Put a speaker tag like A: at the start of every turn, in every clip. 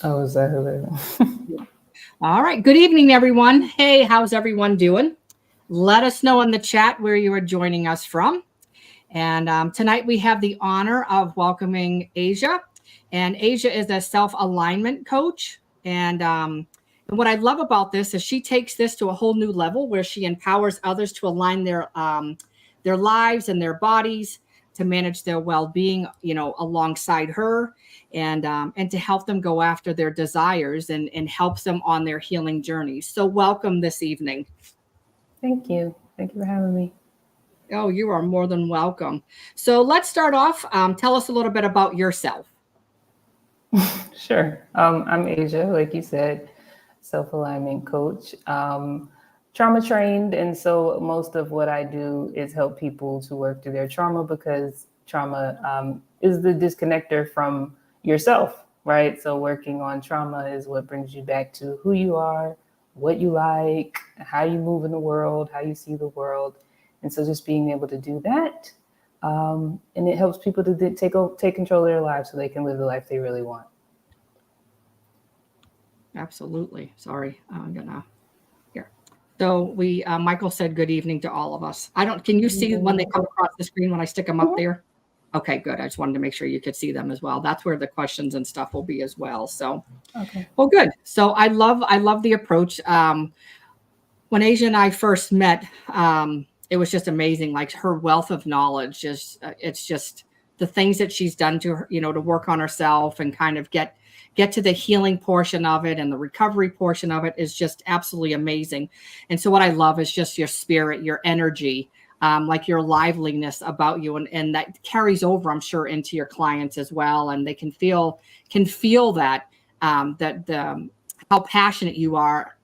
A: Oh, is that who they
B: All right. Good evening, everyone. Hey, how's everyone doing? Let us know in the chat where you are joining us from. And tonight we have the honor of welcoming Asia. And Asia is a self alignment coach. And what I love about this is she takes this to a whole new level where she empowers others to align their lives and their bodies to manage their well-being, alongside her, and to help them go after their desires and helps them on their healing journeys. So welcome this evening.
A: Thank you. Thank you for having me.
B: Oh, you are more than welcome. So let's start off. Tell us a little bit about yourself.
A: Sure. I'm Asia, like you said, self-alignment coach, trauma trained. And so most of what I do is help people to work through their trauma because trauma is the disconnector from yourself, right? So working on trauma is what brings you back to who you are, what you like, how you move in the world, how you see the world. And so just being able to do that. And it helps people to take control of their lives so they can live the life they really want.
B: Absolutely. Sorry, I'm gonna here. So Michael said good evening to all of us. I don't. Can you see when they come across the screen when I stick them up there? Okay, good. I just wanted to make sure you could see them as well. That's where the questions and stuff will be as well. So,
A: Okay.
B: well, good. So I love the approach. When Asia and I first met, it was just amazing. Like her wealth of knowledge is, it's just the things that she's done to her, to work on herself and kind of get to the healing portion of it and the recovery portion of it is just absolutely amazing. And so what I love is just your spirit, your energy, like your liveliness about you, and that carries over, I'm sure, into your clients as well, and they can feel that that how passionate you are,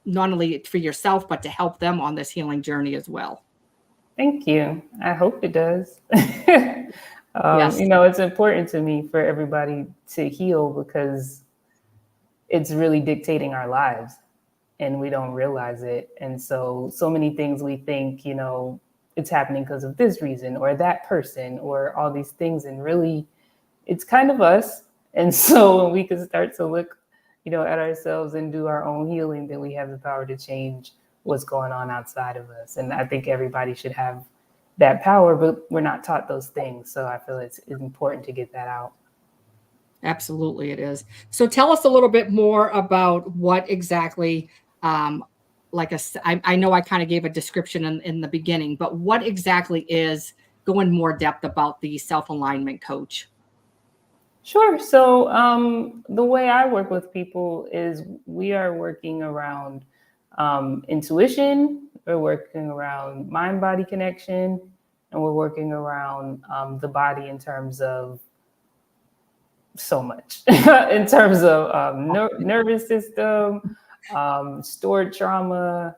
B: not only for yourself, but to help them on this healing journey as well.
A: Thank you. I hope it does.
B: Yes,
A: It's important to me for everybody to heal because it's really dictating our lives and we don't realize it. And so many things we think, it's happening because of this reason or that person or all these things. And really, it's kind of us. And so when we can start to look at ourselves and do our own healing, then we have the power to change what's going on outside of us. And I think everybody should have that power, but we're not taught those things. So I feel it's important to get that out.
B: absolutely it is. So tell us a little bit more about what exactly, um, I know I kind of gave a description in the beginning, but what exactly is, go in more depth about the self-alignment coach?
A: Sure. So the way I work with people is we are working around intuition, we're working around mind body connection, and we're working around the body in terms of so much, in terms of nervous system, stored trauma,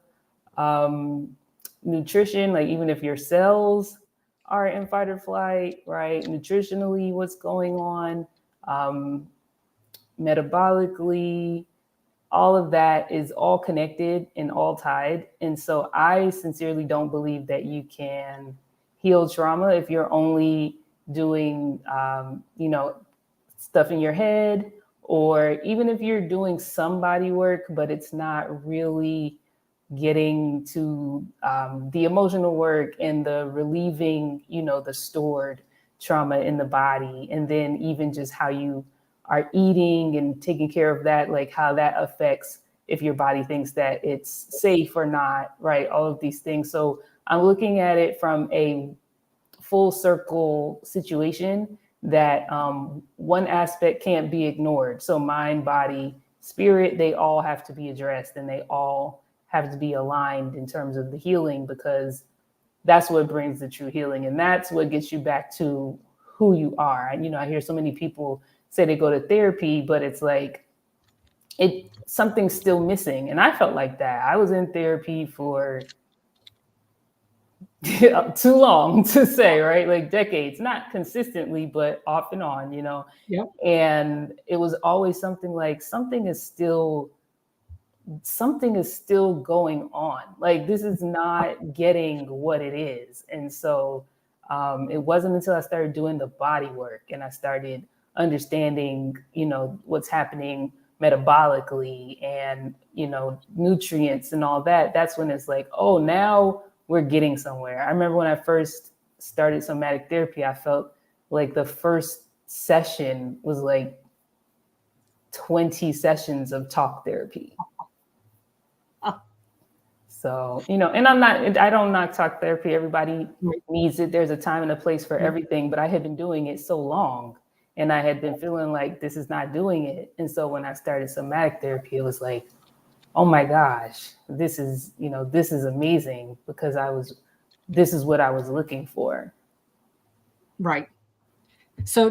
A: um, nutrition, like even if your cells are in fight or flight, right? Nutritionally, what's going on, um, metabolically, all of that is all connected and all tied. And so I sincerely don't believe that you can heal trauma if you're only doing, stuff in your head, or even if you're doing some body work, but it's not really getting to the emotional work and the relieving, the stored trauma in the body. And then even just how you are eating and taking care of that, like how that affects if your body thinks that it's safe or not, right? All of these things. So I'm looking at it from a full circle situation that one aspect can't be ignored. So mind, body, spirit, they all have to be addressed and they all have to be aligned in terms of the healing, because that's what brings the true healing. And that's what gets you back to who you are. And, I hear so many people say they go to therapy, but it's like, something's still missing. And I felt like that. I was in therapy for too long to say, right? Like decades, not consistently, but off and on,
B: Yep.
A: And it was always something like something is still going on. Like this is not getting what it is. And so it wasn't until I started doing the body work and I started understanding, what's happening metabolically and, nutrients and all that, that's when it's like, oh, now we're getting somewhere. I remember when I first started somatic therapy, I felt like the first session was like 20 sessions of talk therapy. So, and I don't knock talk therapy. Everybody needs it. There's a time and a place for everything, but I had been doing it so long and I had been feeling like this is not doing it. And so when I started somatic therapy, it was like, oh my gosh, this is amazing because this is what I was looking for.
B: Right. So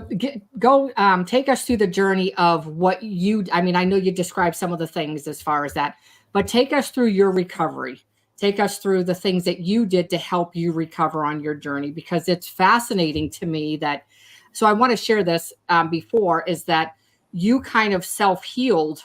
B: take us through the journey of what I know you described some of the things as far as that, but take us through your recovery. Take us through the things that you did to help you recover on your journey, because it's fascinating to me that, so I want to share this before, is that you kind of self-healed.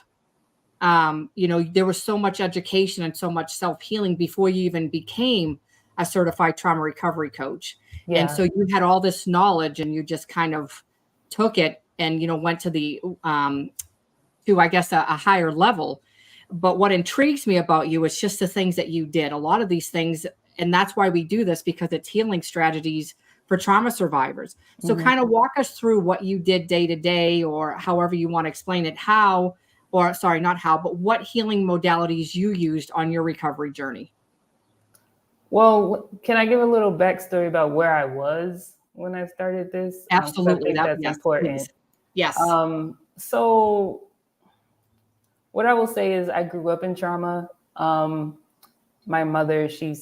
B: There was so much education and so much self-healing before you even became a certified trauma recovery coach.
A: Yeah.
B: And so you had all this knowledge and you just kind of took it and, went to I guess, a higher level. But what intrigues me about you is just the things that you did. A lot of these things, and that's why we do this, because it's healing strategies for trauma survivors. So kind of walk us through what you did day to day, or however you want to explain it, but what healing modalities you used on your recovery journey.
A: Well, can I give a little backstory about where I was when I started this?
B: Absolutely.
A: I think that's important.
B: Please. Yes.
A: So what I will say is I grew up in trauma. My mother, she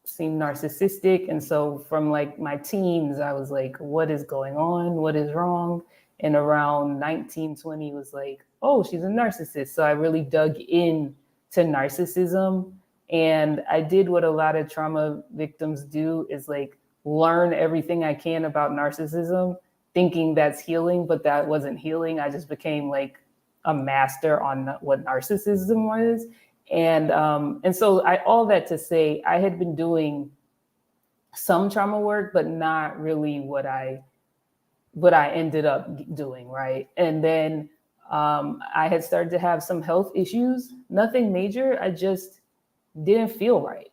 A: seemed narcissistic. And so from like my teens, I was like, what is going on? What is wrong? And around 19, 20 was like, oh, she's a narcissist. So I really dug in to narcissism. And I did what a lot of trauma victims do, is like learn everything I can about narcissism, thinking that's healing, but that wasn't healing. I just became like a master on what narcissism was. And so all that to say, I had been doing some trauma work, but not really what I ended up doing, right? And then I had started to have some health issues, nothing major. I just didn't feel right.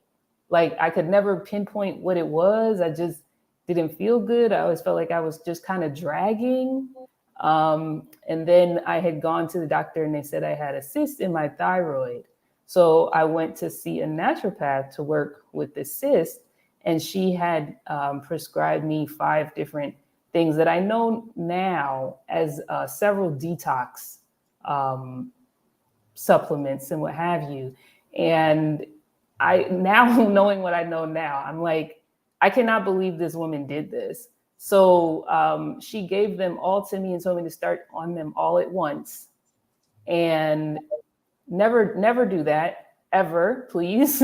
A: Like I could never pinpoint what it was. I just didn't feel good. I always felt like I was just kind of dragging. And then I had gone to the doctor and they said I had a cyst in my thyroid. So I went to see a naturopath to work with the cyst, and she had prescribed me 5 different things that I know now as several detox supplements and what have you. And I now, knowing what I know now, I'm like, I cannot believe this woman did this. So she gave them all to me and told me to start on them all at once. And never do that ever, please.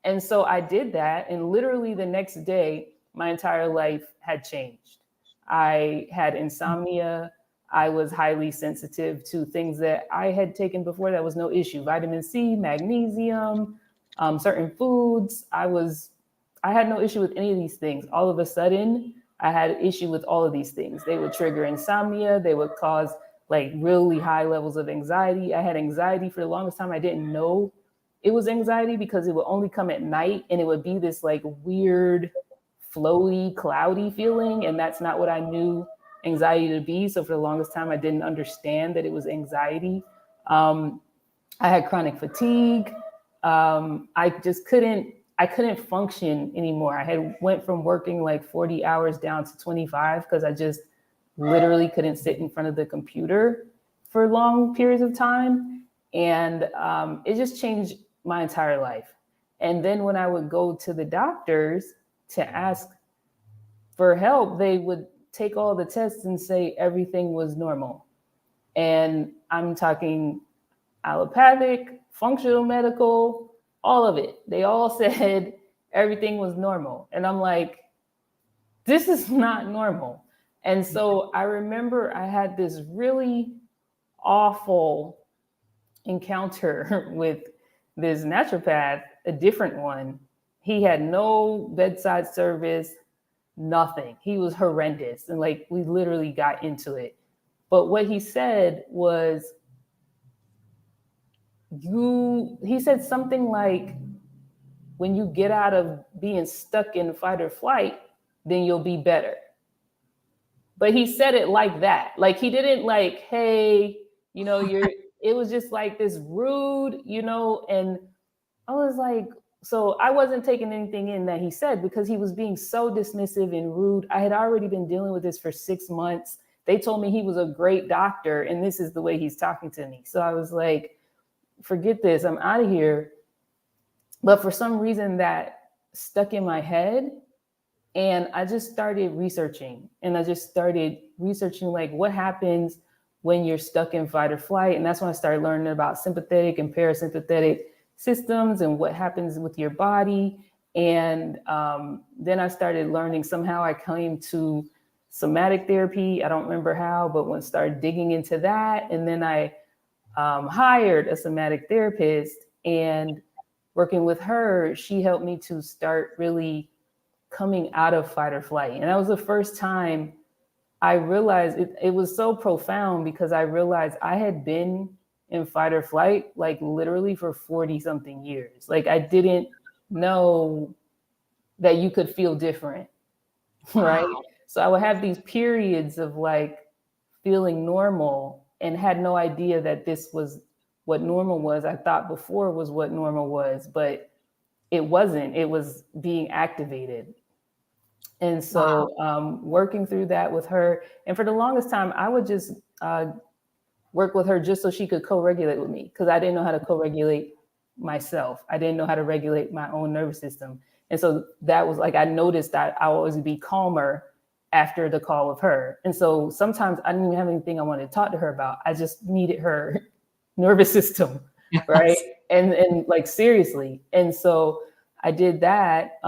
A: And so I did that. And literally the next day, my entire life had changed. I had insomnia. I was highly sensitive to things that I had taken before that was no issue. Vitamin C, magnesium, certain foods. I had no issue with any of these things. All of a sudden, I had an issue with all of these things. They would trigger insomnia. They would cause like really high levels of anxiety. I had anxiety for the longest time. I didn't know it was anxiety because it would only come at night, and it would be this like weird, flowy, cloudy feeling. And that's not what I knew anxiety to be. So for the longest time, I didn't understand that it was anxiety. I had chronic fatigue. I couldn't function anymore. I had went from working like 40 hours down to 25 because I just literally couldn't sit in front of the computer for long periods of time. And it just changed my entire life. And then when I would go to the doctors to ask for help, they would take all the tests and say everything was normal. And I'm talking allopathic, functional medical, all of it. They all said everything was normal. And I'm like, this is not normal. And so I remember I had this really awful encounter with this naturopath, a different one. He had no bedside service, nothing. He was horrendous. And like, we literally got into it. But what he said was, he said something like, when you get out of being stuck in fight or flight, then you'll be better. But he said it like that. Like he didn't like, hey, you're, it was just like this rude, and I was like, so I wasn't taking anything in that he said because he was being so dismissive and rude. I had already been dealing with this for 6 months. They told me he was a great doctor, and this is the way he's talking to me. So I was like, forget this, I'm out of here. But for some reason that stuck in my head. And I just started researching, like what happens when you're stuck in fight or flight. And that's when I started learning about sympathetic and parasympathetic systems and what happens with your body. And then I started learning, somehow I came to somatic therapy. I don't remember how, but when I started digging into that, and then I hired a somatic therapist, and working with her, she helped me to start really coming out of fight or flight. And that was the first time I realized it was so profound, because I realized I had been in fight or flight like literally for 40 something years. Like I didn't know that you could feel different. Right.
B: Wow.
A: So I would have these periods of like feeling normal and had no idea that this was what normal was. I thought before was what normal was, but it wasn't. It was being activated. And
B: Wow.
A: so working through that with her, and for the longest time, I would just work with her just so she could co-regulate with me, because I didn't know how to co-regulate myself. I didn't know how to regulate my own nervous system. And so that was like, I noticed that I would always be calmer after the call with her. And so sometimes I didn't even have anything I wanted to talk to her about. I just needed her nervous system, right?
B: Yes.
A: And like seriously. And so I did that.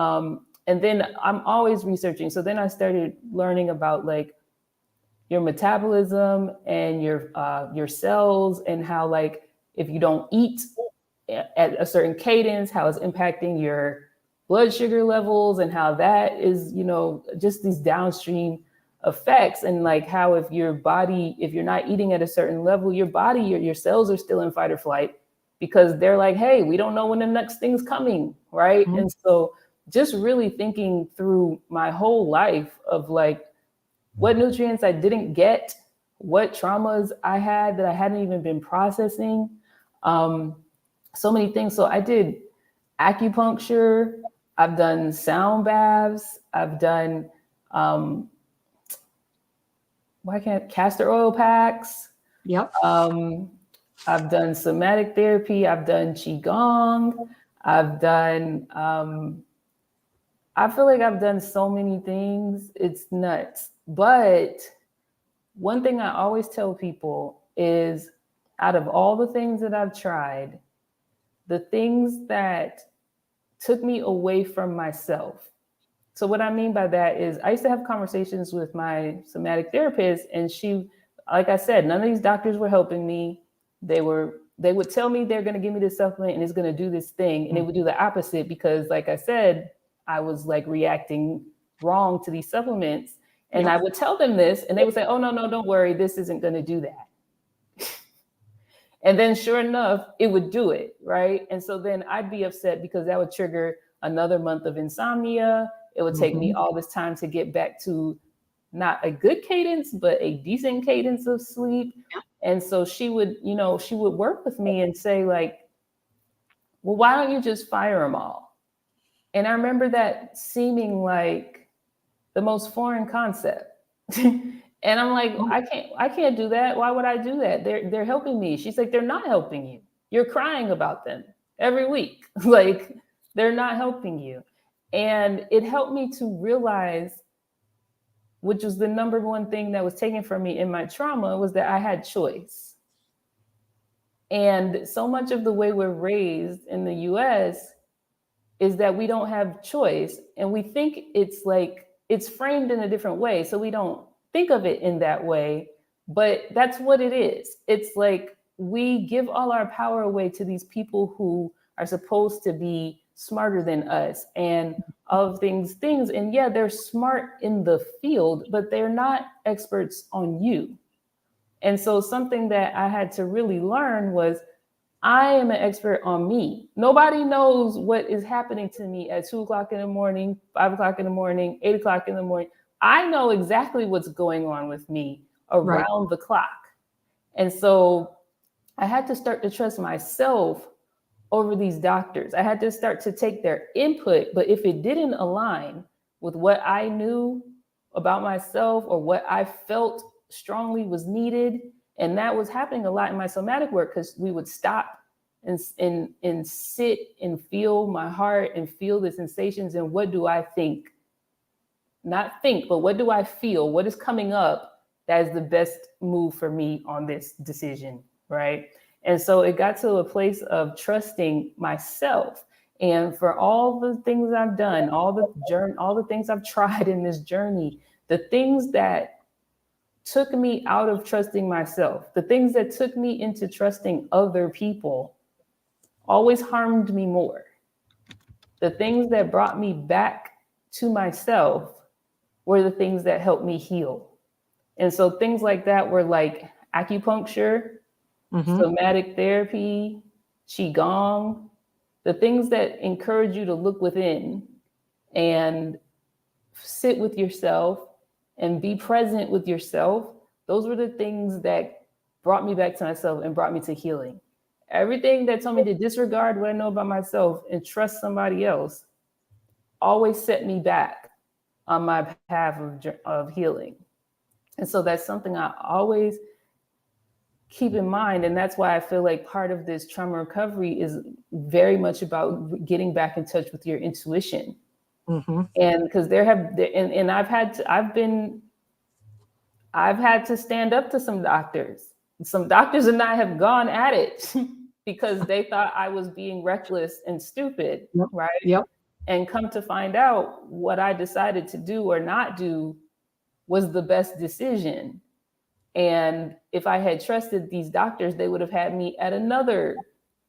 A: And then I'm always researching. So then I started learning about like your metabolism and your cells, and how like if you don't eat at a certain cadence, how it's impacting your blood sugar levels, and how that is, just these downstream effects. And like how if you're not eating at a certain level, your body, your cells are still in fight or flight, because they're like, hey, we don't know when the next thing's coming, right?
B: Mhm.
A: And so just really thinking through my whole life of like what nutrients I didn't get, what traumas I had that I hadn't even been processing, um, so many things. So I did acupuncture, I've done sound baths, I've done castor oil packs,
B: Yep.
A: um, I've done somatic therapy, I've done qigong, I've done I feel like I've done so many things. It's nuts. But one thing I always tell people is, out of all the things that I've tried, the things that took me away from myself. So what I mean by that is, I used to have conversations with my somatic therapist, and she, like I said, none of these doctors were helping me. They would tell me they're going to give me this supplement and it's going to do this thing, and it would do the opposite, because like I said, I was like reacting wrong to these supplements. And I
B: Yep.
A: would tell them this, and they would say, oh, no, don't worry, this isn't going to do that. And then sure enough, it would do it, right? And so then I'd be upset, because that would trigger another month of insomnia. It would take me
B: Mhm.
A: all this time to get back to not a good cadence, but a decent cadence of sleep.
B: Yep.
A: And so she would work with me and say like, well, why don't you just fire them all? And I remember that seeming like the most foreign concept. And I'm like,
B: Oh,
A: I can't do that. Why would I do that? They're helping me. She's like, they're not helping you. You're crying about them every week. Like they're not helping you. And it helped me to realize, which was the number one thing that was taken from me in my trauma, was that I had choice. And so much of the way we're raised in the US is that we don't have choice, and we think it's like it's framed in a different way, so we don't think of it in that way, but that's what it is. It's like we give all our power away to these people who are supposed to be smarter than us, and all of things, and yeah, they're smart in the field, but they're not experts on you. And so something that I had to really learn was I am an expert on me. Nobody knows what is happening to me at 2 o'clock in the morning, 5 o'clock in the morning, 8 o'clock in the morning. I know exactly what's going on with me
B: Right.
A: around the clock. And so I had to start to trust myself over these doctors. I had to start to take their input, but if it didn't align with what I knew about myself or what I felt strongly was needed, and that was happening a lot in my somatic work because we would stop and sit and feel my heart and feel the sensations and what do I think? Not think, but what do I feel? What is coming up that is the best move for me on this decision, right? And so it got to a place of trusting myself. And for all the things I've done, all the things I've tried in this journey, the things that took me out of trusting myself, the things that took me into trusting other people always harmed me more. The things that brought me back to myself were the things that helped me heal. And so things like that were like acupuncture, somatic therapy, qigong, the things that encourage you to look within and sit with yourself and be present with yourself. Those were the things that brought me back to myself and brought me to healing. Everything that told me to disregard what I know about myself and trust somebody else always set me back on my path of healing. And so that's something I always keep in mind. And that's why I feel like part of this trauma recovery is very much about getting back in touch with your intuition. And because and I've had to stand up to some doctors. Some doctors and I have gone at it because they thought I was being reckless and stupid,
B: Yep.
A: right?
B: Yep.
A: And come to find out what I decided to do or not do was the best decision. And if I had trusted these doctors, they would have had me at another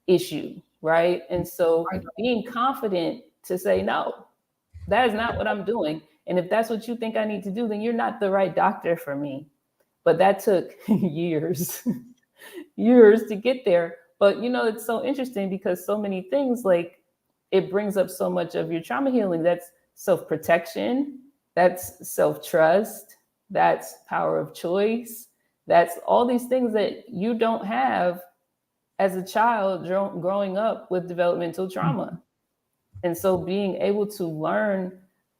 A: issue, right? And so being confident to say, no, that is not what I'm doing. And if that's what you think I need to do, then you're not the right doctor for me. But that took years, years to get there. But it's so interesting because so many things, like, it brings up so much of your trauma healing. That's self-protection, that's self-trust, that's power of choice, that's all these things that you don't have as a child growing up with developmental trauma. And so being able to learn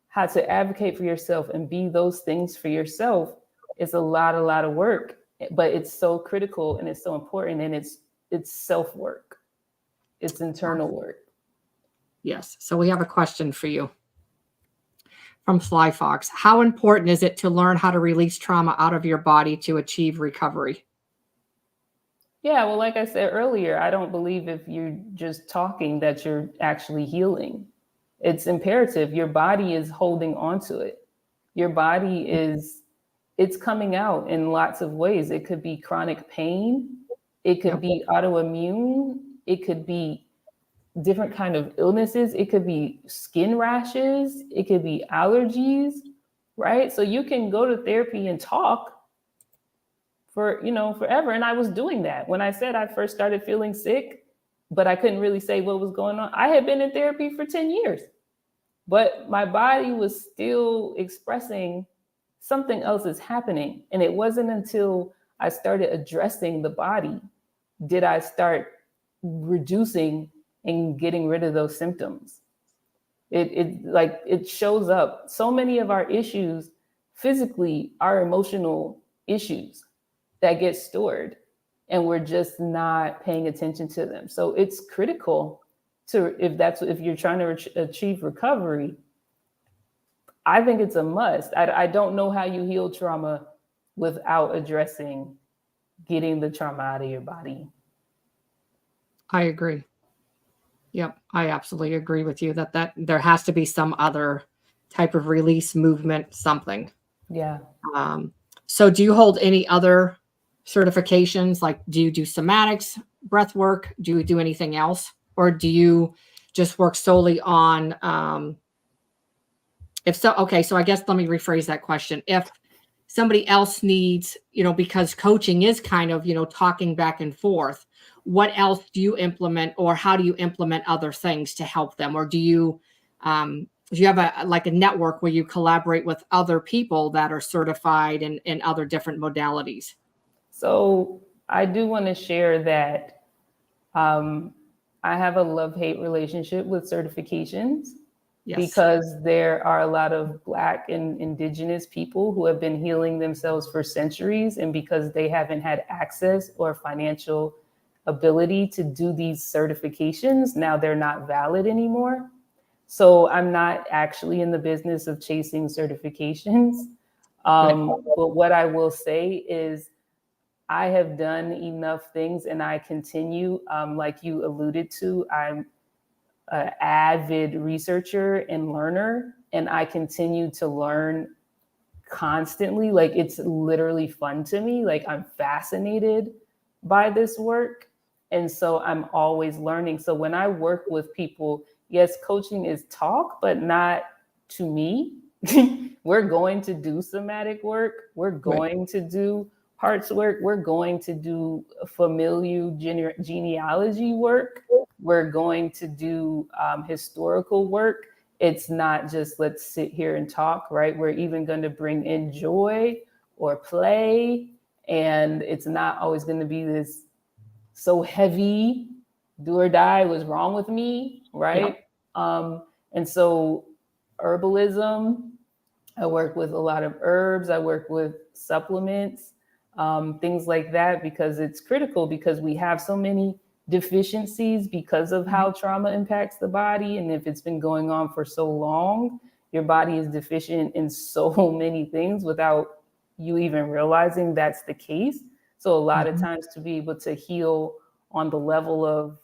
A: how to advocate for yourself and be those things for yourself is a lot of work, but it's so critical and it's so important, and it's self-work. It's internal work.
B: Yes. So we have a question for you from Sly Fox. How important is it to learn how to release trauma out of your body to achieve recovery?
A: Yeah, well, like I said earlier, I don't believe if you're just talking that you're actually healing. It's imperative. Your body is holding on to it. Your body it's coming out in lots of ways. It could be chronic pain. It could be autoimmune. It could be different kind of illnesses. It could be skin rashes. It could be allergies, right? So you can go to therapy and talk for forever. And I was doing that when I said I first started feeling sick, but I couldn't really say what was going on. I had been in therapy for 10 years, but my body was still expressing something else is happening. And it wasn't until I started addressing the body did I start reducing and getting rid of those symptoms. It shows up. So many of our issues physically are emotional issues that get stored, and we're just not paying attention to them. So it's critical if you're trying to achieve recovery. I think it's a must. I don't know how you heal trauma without addressing getting the trauma out of your body.
B: I agree. Yep, I absolutely agree with you that there has to be some other type of release movement, something.
A: Yeah.
B: So do you hold any other certifications? Like, do you do somatics, breath work? Do you do anything else? Or do you just work solely on, if so, okay, so I guess let me rephrase that question. If somebody else needs, because coaching is kind of, talking back and forth. What else do you implement, or how do you implement other things to help them? Or do you have a network where you collaborate with other people that are certified in other different modalities?
A: So I do want to share that I have a love-hate relationship with certifications
B: Yes.
A: because there are a lot of Black and Indigenous people who have been healing themselves for centuries. And because they haven't had access or financial ability to do these certifications, now they're not valid anymore. So I'm not actually in the business of chasing certifications.
B: Good.
A: But what I will say is I have done enough things and I continue, like you alluded to, I'm an avid researcher and learner, and I continue to learn constantly. Like it's literally fun to me. Like I'm fascinated by this work. And so I'm always learning. So when I work with people, yes, coaching is talk, but not to me. We're going to do somatic work. We're
B: Right.
A: going to do parts work. We're going to do familial genealogy work. We're going to do historical work. It's not just let's sit here and talk, right? We're even going to bring in joy or play. And it's not always going to be this so heavy, do or die, what's wrong with me,
B: Yeah.
A: right? And so herbalism, I work with a lot of herbs, I work with supplements, things like that, because it's critical because we have so many deficiencies because of how trauma impacts the body. And if it's been going on for so long, your body is deficient in so many things without you even realizing that's the case. So a lot of
B: Mhm.
A: times to be able to heal on the level of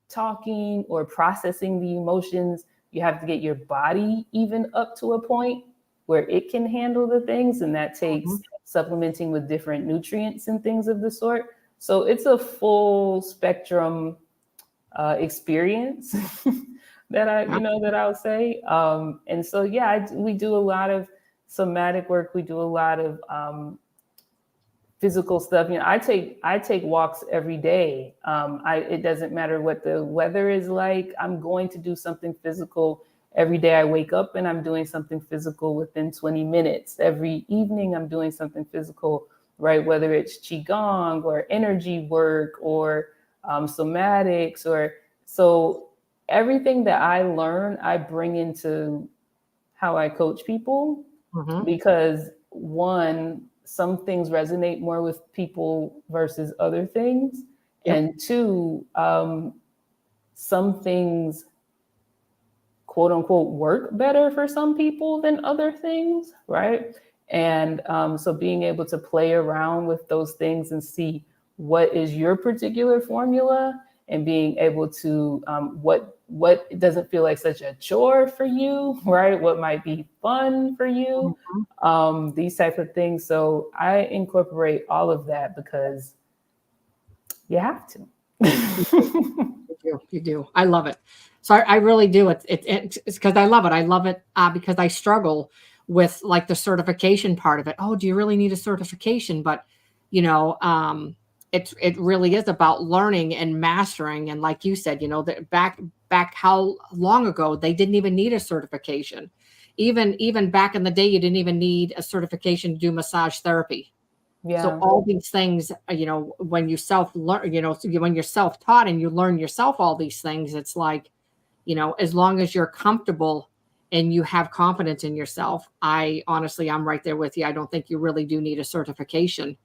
A: talking or processing the emotions, you have to get your body even up to a point where it can handle the things. And that takes
B: Mhm.
A: supplementing with different nutrients and things of the sort. So it's a full spectrum experience
B: Yeah.
A: that I'll say. And so, yeah, we do a lot of somatic work. We do a lot of physical stuff. I take walks every day. It doesn't matter what the weather is like. I'm going to do something physical every day. I wake up and I'm doing something physical within 20 minutes. Every evening I'm doing something physical, right? Whether it's qigong or energy work or somatics or so everything that I learn, I bring into how I coach people
B: Mhm.
A: because one, some things resonate more with people versus other things.
B: Yep.
A: And two, some things quote unquote work better for some people than other things, right? And so being able to play around with those things and see what is your particular formula and being able to what doesn't feel like such a chore for you, right? What might be fun for you,
B: Mhm.
A: these type of things. So I incorporate all of that because you have to.
B: You do. You do. I love it. So I really do. It's because I love it. I love it because I struggle with like the certification part of it. Oh, do you really need a certification? But you know, um, it really is about learning and mastering. And like you said, that back how long ago they didn't even need a certification. Even back in the day, you didn't even need a certification to do massage therapy. So
A: Yeah.
B: all these things, when you self learn, when you're self taught and you learn yourself all these things, it's like, as long as you're comfortable and you have confidence in yourself, I'm right there with you. I don't think you really do need a certification,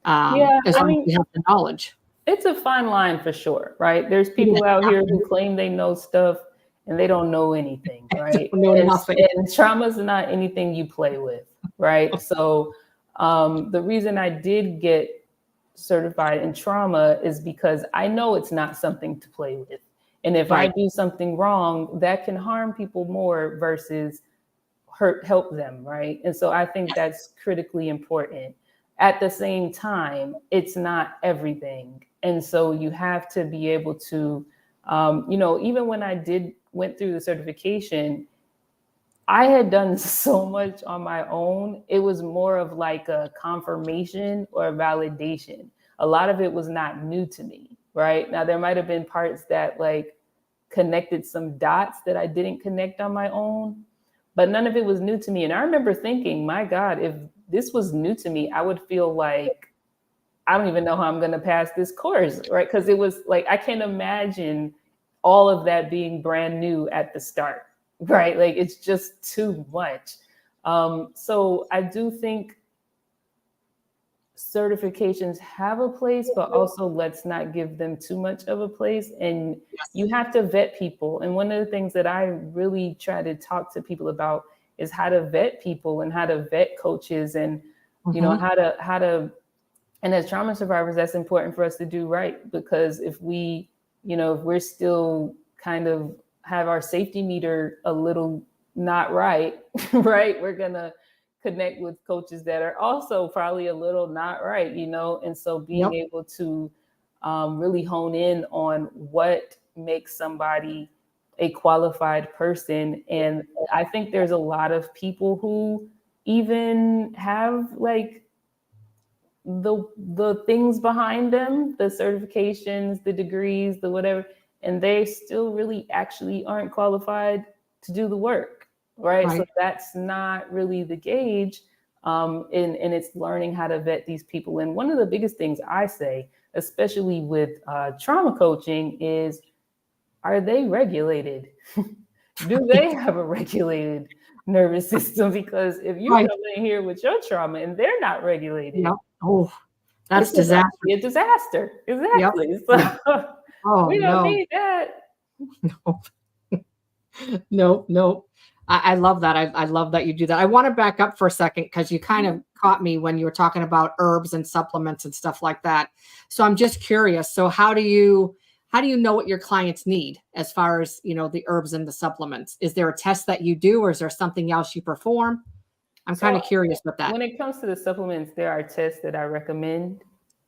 A: Yeah.
B: as
A: I
B: long as
A: mean,
B: you have the knowledge.
A: it's a fine line for sure, right? There's
B: It is
A: people out here who
B: absolutely.
A: claim they know stuff and they don't know anything, right?
B: Don't know
A: And,
B: nothing.
A: and trauma is not anything you play with, right? So the reason I did get certified in trauma is because I know it's not something to play with. And if I
B: Right.
A: do something wrong, that can harm people more versus help them, right? And so I think
B: Yes.
A: that's critically important. At the same time, it's not everything, and so you have to be able to, even when I did went through the certification, I had done so much on my own. It was more of like a confirmation or a validation. A lot of it was not new to me, right? Now, there might have been parts that like connected some dots that I didn't connect on my own, but none of it was new to me. And I remember thinking, my God, if this was new to me, I would feel like I don't even know how I'm going to pass this course, right? Because it was like, I can't imagine all of that being brand new at the start, right? Like, it's just too much. So I do think certifications have a place, but also let's not give them too much of a place. And you have to vet people. And one of the things that I really try to talk to people about is how to vet people and how to vet coaches and, you know, how to and as trauma survivors, that's important for us to do, right? Because if we, you know, if we're still kind of have our safety meter a little not right, right, we're gonna connect with coaches that are also probably a little not right, you know. And so being
B: Yep.
A: able to really hone in on what makes somebody a qualified person. And I think there's a lot of people who even have like the things behind them, the certifications, the degrees, the whatever, and they still really actually aren't qualified to do the work, right? So
B: Right.
A: that's not really the gauge. And it's learning how to vet these people. And one of the biggest things I say, especially with trauma coaching, is are they regulated? Do they have a regulated nervous system? Because if you
B: Right.
A: come in here with your trauma and they're not regulated,
B: Yep. Oh,
A: it's
B: that's
A: about to
B: disaster.
A: be a disaster.
B: Yep.
A: Exactly.
B: Yep.
A: So
B: Oh
A: we don't
B: no.
A: need that.
B: No. No, no. I love that. I love that you do that. I want to back up for a second because you kind of caught me when you were talking about herbs and supplements and stuff like that. So I'm just curious. So how do you know what your clients need as far as, the herbs and the supplements? Is there a test that you do or is there something else you perform? I'm kind
A: So
B: of curious with that.
A: when it comes to the supplements, there are tests that I recommend,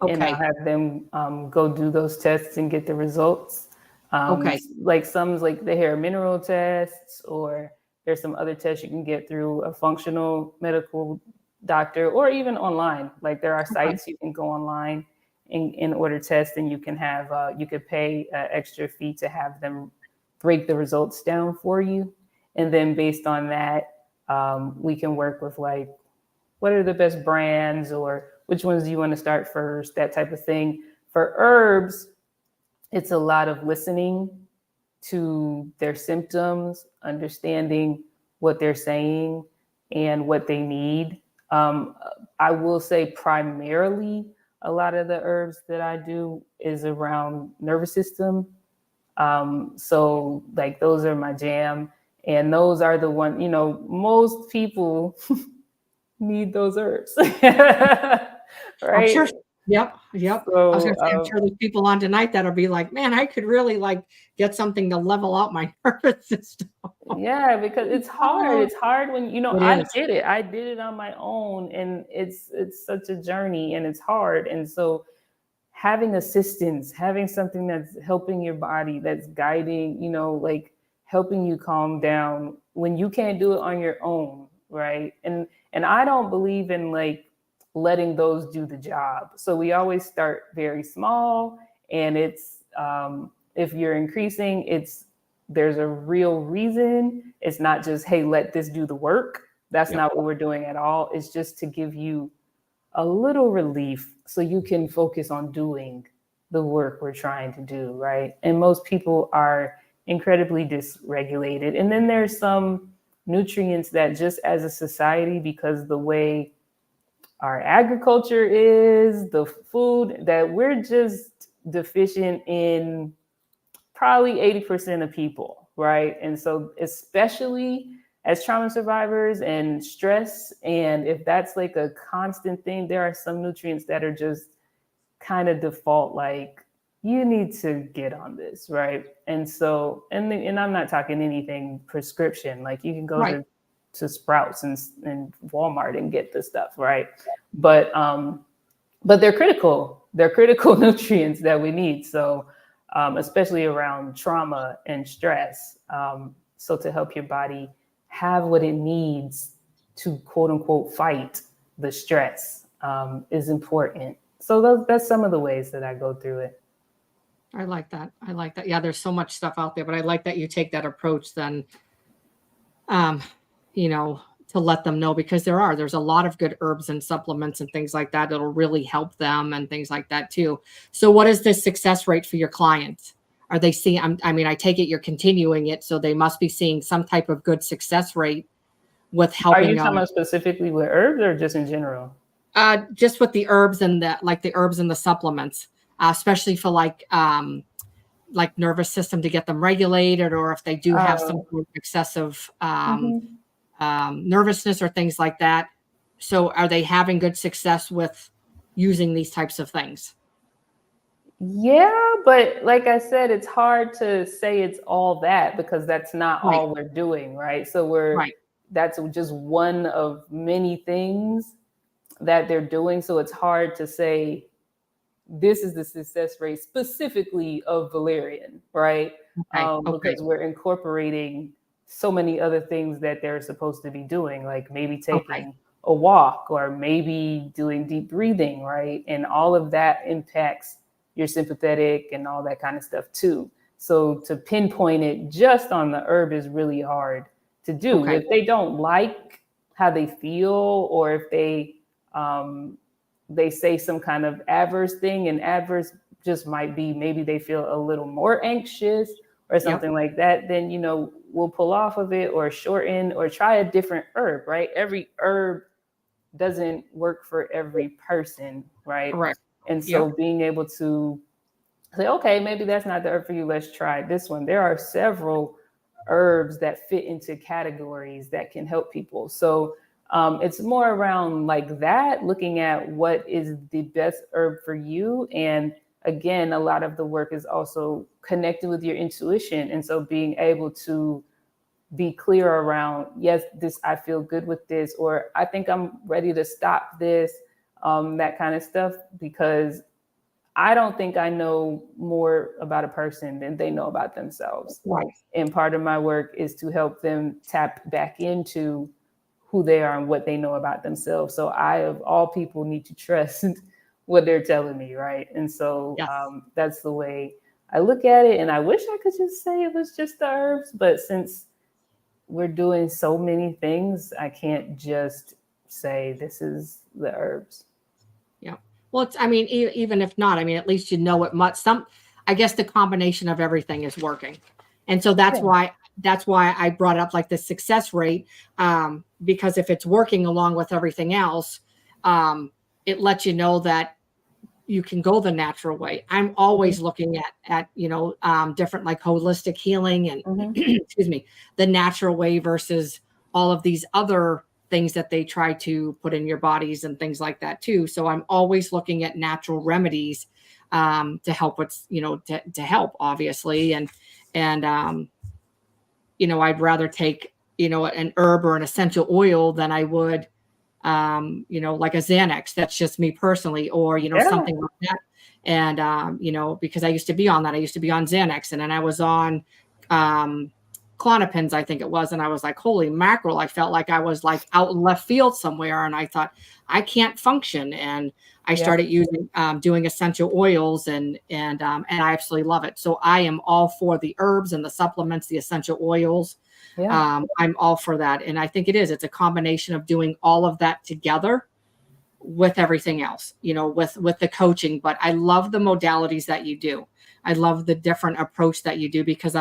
A: and I'll
B: Okay.
A: have them go do those tests and get the results.
B: Okay.
A: Like some's like the hair mineral tests, or there's some other tests you can get through a functional medical doctor, or even online. Like there are
B: Okay.
A: sites you can go online and order tests, and you can have you could pay an extra fee to have them break the results down for you, and then based on that, we can work with like what are the best brands or which ones do you want to start first, that type of thing. For herbs, it's a lot of listening to their symptoms, understanding what they're saying and what they need. Um, I will say primarily a lot of the herbs that I do is around nervous system. So like those are my jam. And those are the one, most people need those herbs.
B: I'm
A: Right.
B: sure. Yep, yep. I was
A: So
B: gonna say, I'm sure there's people on tonight that'll be like, "Man, I could really, like, get something to level out my nervous system."
A: yeah, because it's hard.
B: Oh,
A: It's hard when
B: it
A: I
B: is.
A: did it. I did it on my own, and it's such a journey, and it's hard. And so having assistance, having something that's helping your body, that's guiding, like helping you calm down when you can't do it on your own, right? And I don't believe in like letting those do the job. So we always start very small, and it's if you're increasing, there's a real reason. It's not just hey, let this do the work. That's
B: Yep.
A: not what we're doing at all. It's just to give you a little relief so you can focus on doing the work we're trying to do, right? And most people are incredibly dysregulated. And then there's some nutrients that just as a society, because the way our agriculture is, the food, that we're just deficient in probably 80% of people, right? And so, especially as trauma survivors and stress, and if that's like a constant thing, there are some nutrients that are just kind of default, like you need to get on this, right? And so, and I'm not talking anything prescription, like you can go
B: Right.
A: to Sprouts and Walmart and get the stuff, right? But they're critical. They're critical nutrients that we need. So, especially around trauma and stress. So to help your body have what it needs to quote unquote fight the stress is important. So that's some of the ways that I go through it.
B: I like that. I like that. Yeah, there's so much stuff out there, but I like that you take that approach then, um, you know, to let them know, because there's a lot of good herbs and supplements and things like that that'll really help them and things like that too. So what is the success rate for your clients? Are they seeing, I mean, I take it you're continuing it, so they must be seeing some type of good success rate with
A: Are you
B: helping
A: talking about specifically with herbs or just in general?
B: just with the herbs and the herbs and the supplements, especially for like nervous system to get them regulated, or if they do have some
A: Oh,
B: sort of excessive
A: mhm.
B: nervousness or things like that. So are they having good success with using these types of things?
A: Yeah, but like I said, it's hard to say it's all that because that's not
B: Right,
A: all we're doing, right? So
B: right.
A: that's just one of many things that they're doing. So it's hard to say this is the success rate specifically of valerian, right?
B: Okay, okay,
A: Because we're incorporating so many other things that they're supposed to be doing, like maybe
B: okay,
A: taking a walk or maybe doing deep breathing, right? And all of that impacts your sympathetic and all that kind of stuff too. So to pinpoint it just on the herb is really hard to do.
B: okay.
A: If they don't like how they feel, or if they say some kind of adverse thing, and adverse just might be maybe they feel a little more anxious or
B: Yep.
A: something like that, then we'll pull off of it or shorten or try a different herb, right? Every herb doesn't work for every person, right?
B: Correct.
A: And so
B: Yep.
A: being able to say, okay, maybe that's not the herb for you, let's try this one. There are several herbs that fit into categories that can help people. So it's more around like that, looking at what is the best herb for you. And again, a lot of the work is also connected with your intuition. And so being able to be clear around, yes, this, I feel good with this, or I think I'm ready to stop this, that kind of stuff, because I don't think I know more about a person than they know about themselves.
B: Right.
A: And part of my work is to help them tap back into who they are and what they know about themselves. So I, of all people, need to trust what they're telling me, right? And so
B: Yes.
A: that's the way I look at it. And I wish I could just say it was just the herbs, but since we're doing so many things, I can't just say this is the herbs.
B: Yeah. Well, I mean, even if not, I mean, at least you know it much. I guess the combination of everything is working. And so
A: Yeah.
B: that's why I brought up like the success rate, because if it's working along with everything else, it lets you know that you can go the natural way. I'm always looking at different like holistic healing and
A: Mm-hmm.
B: excuse me, the natural way versus all of these other things that they try to put in your bodies and things like that too. So I'm always looking at natural remedies to help what's to help obviously, and I'd rather take an herb or an essential oil than I would like a Xanax. That's just me personally, or
A: Yeah.
B: something like that. And because I used to be on that, I used to be on Xanax, and then I was on Clonopins, I think it was, and I was like, holy mackerel! I felt like I was like out in left field somewhere, and I thought I can't function. And I
A: Yeah.
B: started doing essential oils, and I absolutely love it. So I am all for the herbs and the supplements, the essential oils.
A: Yeah.
B: I'm all for that. And I think it's a combination of doing all of that together with everything else, with the coaching. But I love the modalities that you do. I love the different approach that you do, because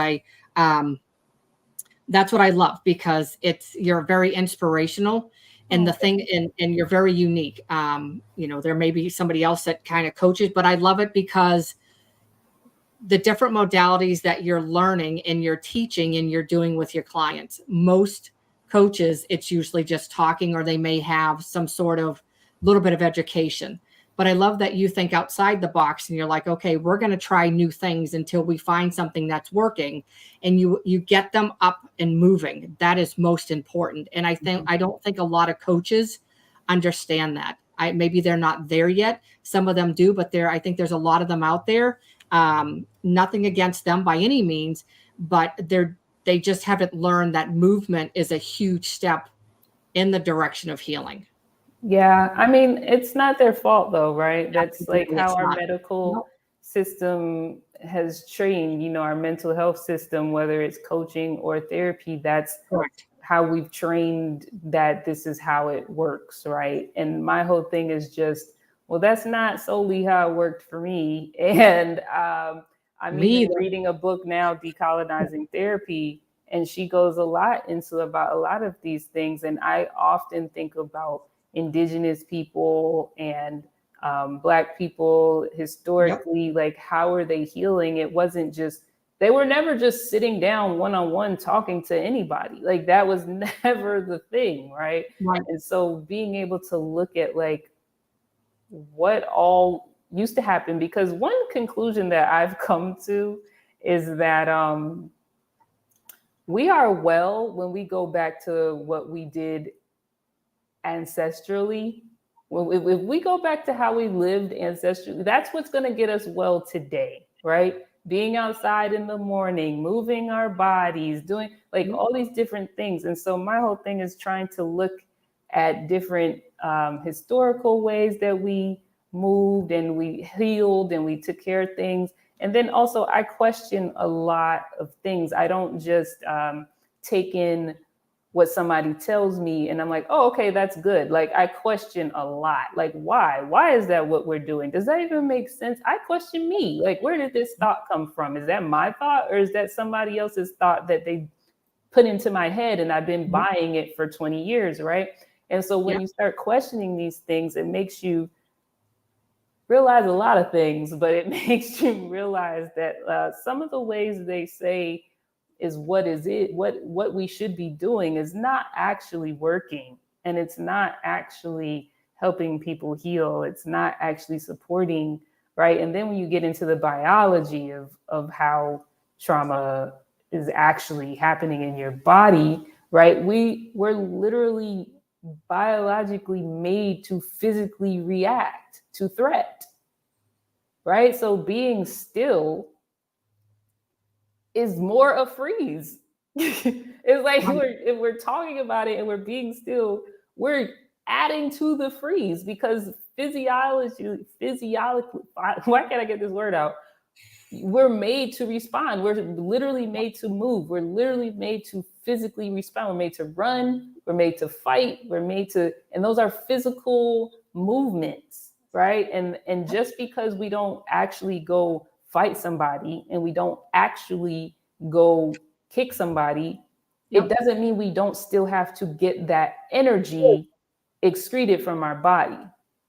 B: that's what I love, because you're very inspirational, and
A: Oh,
B: the thing, and you're very unique. There may be somebody else that kind of coaches, but I love it because the different modalities that you're learning and you're teaching and you're doing with your clients. Most coaches, it's usually just talking, or they may have some sort of little bit of education. But I love that you think outside the box and you're like, okay, we're going to try new things until we find something that's working, and you get them up and moving. That is most important. And I don't think a lot of coaches understand that. Maybe they're not there yet. Some of them do, but I think there's a lot of them out there. Nothing against them by any means, but they just haven't learned that movement is a huge step in the direction of healing.
A: Yeah, I mean, it's not their fault though, right? That's like
B: Absolutely,
A: how
B: it's
A: our
B: not.
A: medical
B: Nope.
A: system has trained, our mental health system, whether it's coaching or therapy, that's
B: Correct.
A: how we've trained that this is how it works, right? And my whole thing is just, well, that's not solely how it worked for me. And I'm
B: Me
A: even
B: either.
A: reading a book now, Decolonizing Therapy, and she goes a lot into about a lot of these things. And I often think about indigenous people and Black people
B: Yep.
A: historically, like how are they healing? It wasn't just, they were never just sitting down one on one talking to anybody. Like that was never the thing, right?
B: Right.
A: And so being able to look at like what all used to happen, because one conclusion that I've come to is that we are well when we go back to what we did ancestrally. If we go back to how we lived ancestrally, that's what's going to get us well today, right? Being outside in the morning, moving our bodies, doing like
B: Yep.
A: all these different things. And so my whole thing is trying to look at different historical ways that we moved and we healed and we took care of things. And then also, I question a lot of things. I don't just take in what somebody tells me and I'm like, oh, okay, that's good. Like I question a lot. Like, why? Why is that what we're doing? Does that even make sense? I question me. Like, where did this thought come from? Is that my thought or is that somebody else's thought that they put into my head and I've been
B: Yep.
A: buying it for 20 years, right? And so when
B: Yep.
A: you start questioning these things, it makes you realize a lot of things, but it makes you realize that some of the ways they say is what we should be doing is not actually working, and it's not actually helping people heal. It's not actually supporting, right? And then when you get into the biology of how trauma is actually happening in your body, right? We're literally biologically made to physically react to threat, right? So being still is more a freeze. It's like
B: Right.
A: if we're talking about it and we're being still, we're adding to the freeze because physiologically, why can't I get this word out? We're made to respond. We're literally made to move. We're literally made to physically respond. We're made to run. We're made to fight. We're made to, and those are physical movements, right? And just because we don't actually go fight somebody and we don't actually go kick somebody, it
B: Yep.
A: doesn't mean we don't still have to get that energy excreted from our body.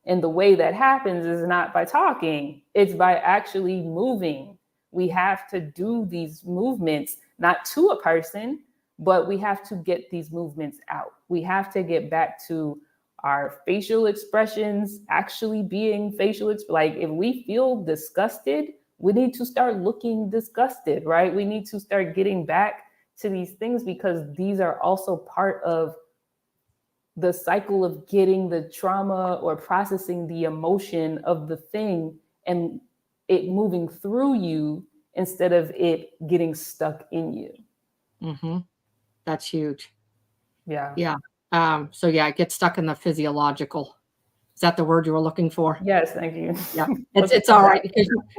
A: And the way that happens is not by talking, it's by actually moving. We have to do these movements, not to a person, but we have to get these movements out. We have to get back to our facial expressions actually being like if we feel disgusted, we need to start looking disgusted, right? We need to start getting back to these things because these are also part of the cycle of getting the trauma or processing the emotion of the thing and it moving through you instead of it getting stuck in you.
B: Mm-hmm. That's huge.
A: Yeah.
B: Yeah. So yeah, get stuck in the physiological. Is that the word you were looking for?
A: Yes, thank you.
B: Yeah. It's
A: Looking
B: it's
A: for
B: all
A: that.
B: right.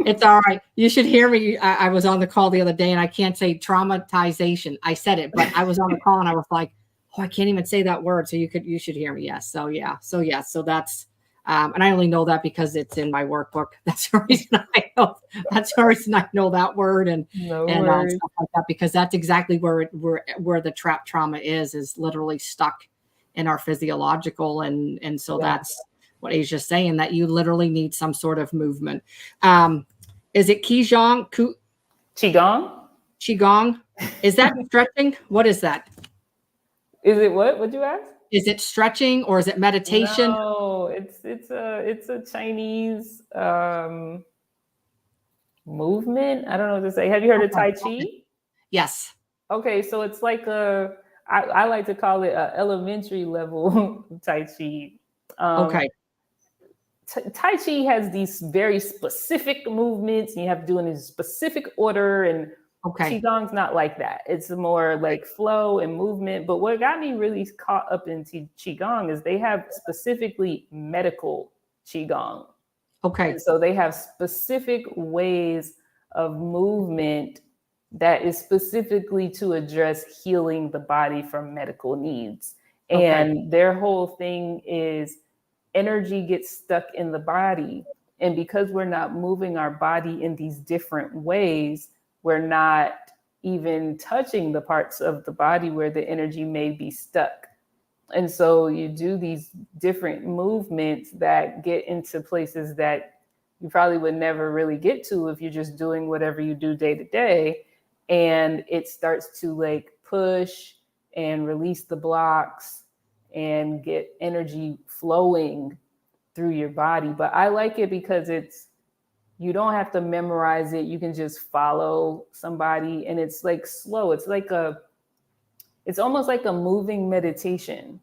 B: It's all right. You should hear me. I was on the call the other day and I can't say traumatization. I said it, but I was on the call and I was like, oh, I can't even say that word. So you should hear me. Yes. So yeah. So yeah. So that's and I only know that because it's in my workbook. That's the reason I know. That's the reason I know that word
A: No
B: and
A: worries.
B: stuff like that because that's exactly where the trap trauma is literally stuck in our physiological and so
A: Yeah.
B: that's what Asia's saying that you literally need some sort of movement. Is it
A: Qigong?
B: Qigong? Is that stretching? What is that?
A: Is it what? What'd you ask?
B: Is it stretching or is it meditation?
A: No, it's a Chinese movement. I don't know what to say. Have you heard of
B: Okay.
A: Tai
B: Okay.
A: Chi?
B: Yes.
A: Okay, so it's like I like to call it a elementary level Tai Chi. Um,
B: Okay.
A: Tai Chi has these very specific movements, and you have to do it in a specific order, and
B: Okay.
A: Qigong's not like that. It's more like flow and movement. But what got me really caught up in Qigong is they have specifically medical Qigong. And
B: Okay.
A: so they have specific ways of movement that is specifically to address healing the body from medical needs.
B: Okay.
A: And their whole thing is energy gets stuck in the body. And because we're not moving our body in these different ways, we're not even touching the parts of the body where the energy may be stuck. And so you do these different movements that get into places that you probably would never really get to if you're just doing whatever you do day to day. And it starts to like push and release the blocks and get energy flowing through your body. But I like it because you don't have to memorize it. You can just follow somebody and it's like slow. It's almost like a moving meditation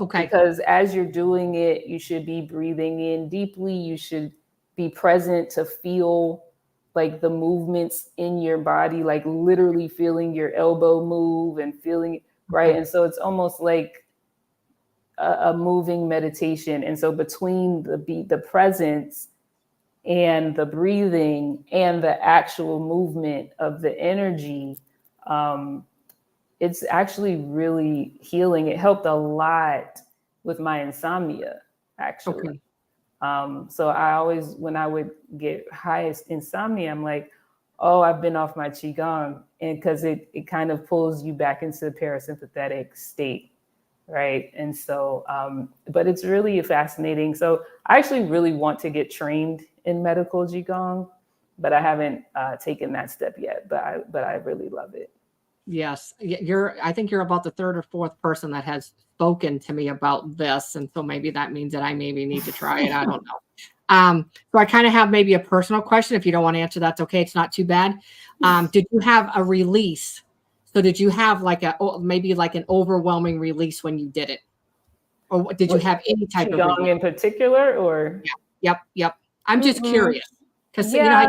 B: Okay.
A: because as you're doing it, you should be breathing in deeply. You should be present to feel like the movements in your body, like literally feeling your elbow move and feeling it, right.
B: Okay.
A: And so it's almost like a moving meditation. And so between the presence and the breathing and the actual movement of the energy, um, it's actually really healing. It helped a lot with my insomnia, actually.
B: Okay.
A: So I always, when I would get highest insomnia, I'm like, oh, I've been off my qigong, and because it kind of pulls you back into the parasympathetic state, right? And so, but it's really fascinating. So I actually really want to get trained in medical qigong, but I haven't taken that step yet. But I really love it.
B: Yes. I think you're about the third or fourth person that has spoken to me about this. And so maybe that means that I maybe need to try it. I don't know. So I kind of have maybe a personal question. If you don't want to answer, that's okay. It's not too bad. Did you have a release? So did you have like maybe like an overwhelming release when you did it? Or did you
A: What,
B: have any type of
A: qigong
B: release?
A: in particular, or?
B: Yeah. Yep. Yep. I'm just
A: Mm-mm.
B: curious because you know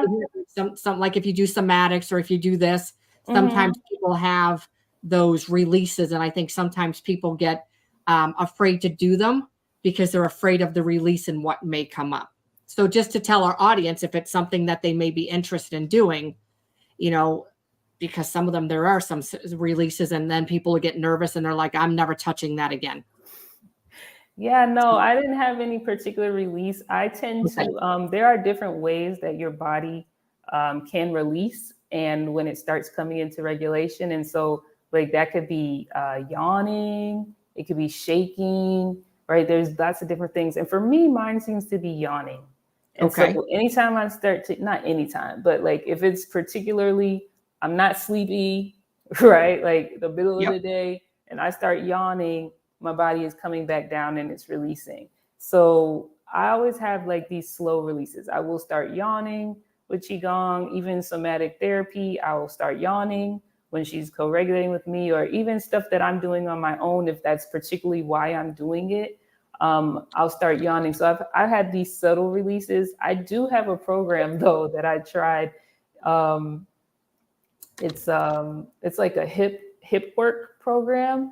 A: Yeah.
B: some like if you do somatics or if you do this, sometimes
A: Mm-hmm.
B: people have those releases, and I think sometimes people get afraid to do them because they're afraid of the release and what may come up. So just to tell our audience if it's something that they may be interested in doing, you know, because some of them there are some releases, and then people get nervous and they're like, "I'm never touching that again."
A: Yeah, no,
B: So,
A: I didn't have any particular release. I tend
B: okay.
A: to, there are different ways that your body can release and when it starts coming into regulation. And so, like, that could be yawning, it could be shaking, right? There's lots of different things. And for me, mine seems to be yawning. And so,
B: Okay.
A: anytime I start to, not anytime, but like if it's particularly, I'm not sleepy, right? Like the middle of
B: Yep.
A: the day, and I start yawning, my body is coming back down and it's releasing. So I always have like these slow releases. I will start yawning with Qigong, even somatic therapy. I will start yawning when she's co regulating with me, or even stuff that I'm doing on my own, if that's particularly why I'm doing it. I'll start yawning. So I've had these subtle releases. I do have a program though that I tried. Um, it's like a hip work program,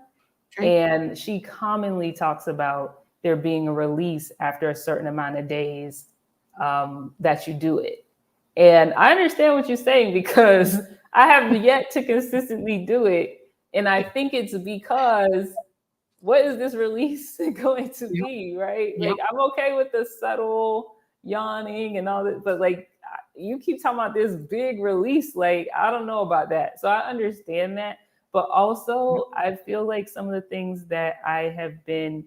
B: Okay.
A: and she commonly talks about there being a release after a certain amount of days that you do it. And I understand what you're saying because I have yet to consistently do it. And I think it's because what is this release going to
B: Yep.
A: be, right?
B: Yep.
A: Like, I'm okay with the subtle yawning and all that, but like, you keep talking about this big release. Like, I don't know about that. So I understand that. But
B: Yep.
A: also, I feel like some of the things that I have been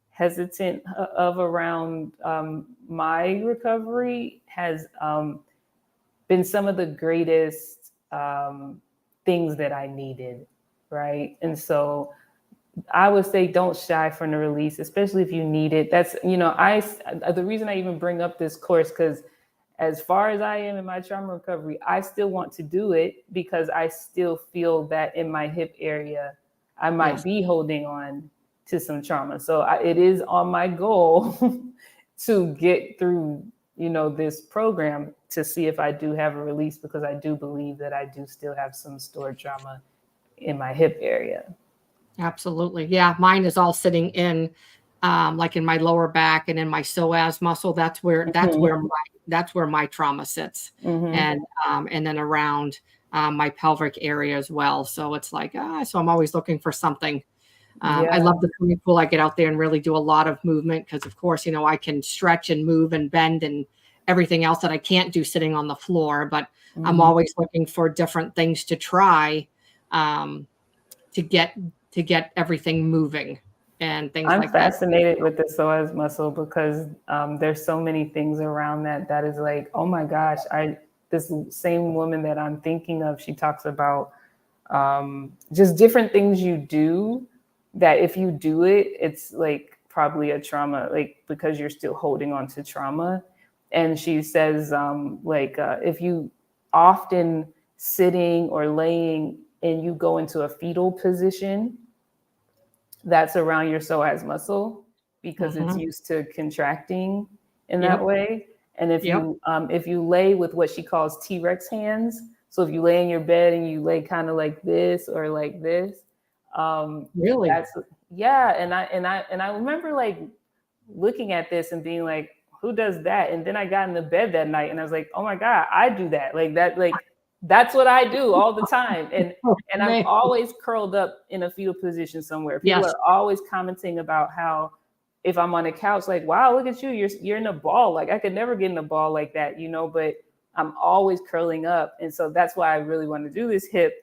A: hesitant of around my recovery has been some of the greatest things that I needed, right? And so I would say don't shy from the release, especially if you need it. That's, the reason I even bring up this course, because as far as I am in my trauma recovery, I still want to do it because I still feel that in my hip area, I might
B: Yes.
A: be holding on to some trauma. So it is on my goal to get through, this program to see if I do have a release, because I do believe that I do still have some stored trauma in my hip area.
B: Absolutely. Yeah. Mine is all sitting in, like in my lower back and in my psoas muscle. That's where my trauma sits.
A: Mm-hmm.
B: And then around, my pelvic area as well. So it's like, so I'm always looking for something. I
A: Yeah.
B: love the swimming pool. I get out there and really do a lot of movement because, of course, I can stretch and move and bend and everything else that I can't do sitting on the floor. But I'm
A: Mm-hmm.
B: always looking for different things to try, um, to get everything moving and things
A: I'm
B: like that.
A: fascinated with the psoas muscle because there's so many things around that is like, oh my gosh, this same woman that I'm thinking of, she talks about just different things you do that if you do it, it's like probably a trauma, like because you're still holding on to trauma. And she says, if you often sitting or laying and you go into a fetal position, that's around your psoas muscle because it's
B: Mhm.
A: used to contracting in that
B: Yep.
A: way. And
B: Yep.
A: if you lay with what she calls T-Rex hands, so if you lay in your bed and you lay kind of like this or like this,
B: Really?
A: that's yeah. And I remember like looking at this and being like, who does that? And then I got into bed that night and I was like, oh my God, I do that. Like that's what I do all the time.
B: Oh,
A: And I'm
B: man.
A: always curled up in a fetal position somewhere. People
B: Yes.
A: are always commenting about how if I'm on a couch, like, wow, look at you, you're in a ball. Like I could never get in a ball like that, but I'm always curling up. And so that's why I really want to do this hip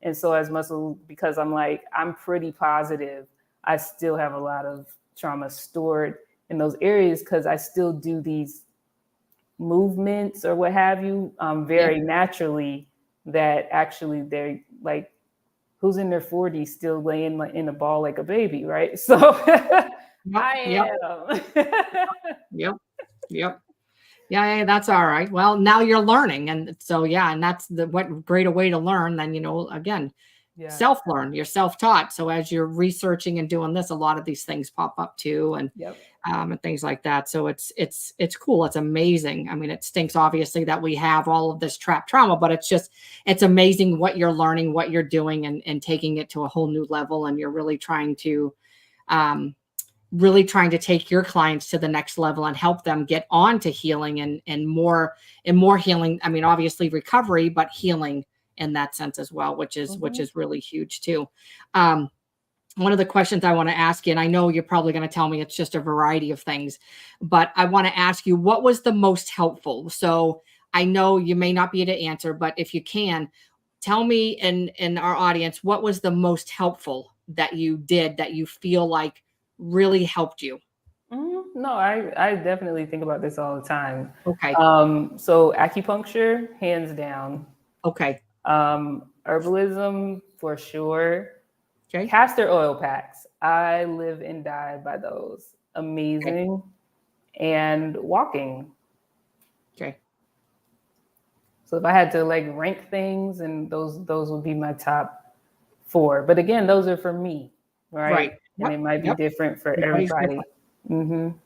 A: and psoas muscle, because I'm like, I'm pretty positive I still have a lot of trauma stored in those areas because I still do these movements or what have you
B: Yep.
A: very naturally, that actually they're like, who's in their 40s still laying in a ball like a baby, right? So
B: Yep. Yep.
A: I am.
B: Yep. Yep. Yeah, that's all right. Well, now you're learning. And so, yeah, and that's what greater way to learn than, again,
A: Yeah.
B: self-learn, you're self-taught. So as you're researching and doing this, a lot of these things pop up too.
A: Yep.
B: And things like that. So it's cool. It's amazing. I mean, it stinks obviously that we have all of this trapped trauma, but it's amazing what you're learning, what you're doing, and taking it to a whole new level. And you're um, really trying to take your clients to the next level and help them get on to healing and more healing. I mean, obviously recovery, but healing in that sense as well, which is really huge too. One of the questions I want to ask you, and I know you're probably going to tell me it's just a variety of things, but I want to ask you, what was the most helpful? So I know you may not be able to answer, but if you can, tell me and our audience, what was the most helpful that you did that you feel like really helped you?
A: No, I definitely think about this all the time.
B: Okay.
A: So acupuncture, hands down.
B: Okay.
A: Herbalism for sure.
B: Okay.
A: Castor oil packs. I live and die by those.
B: Okay.
A: Amazing. And walking.
B: Okay.
A: So if I had to like rank things, and those would be my top 4. But again, those are for me, right?
B: Right.
A: And
B: Yep.
A: it might be
B: Yep.
A: different for
B: Everybody's
A: everybody.
B: different.
A: Mm-hmm.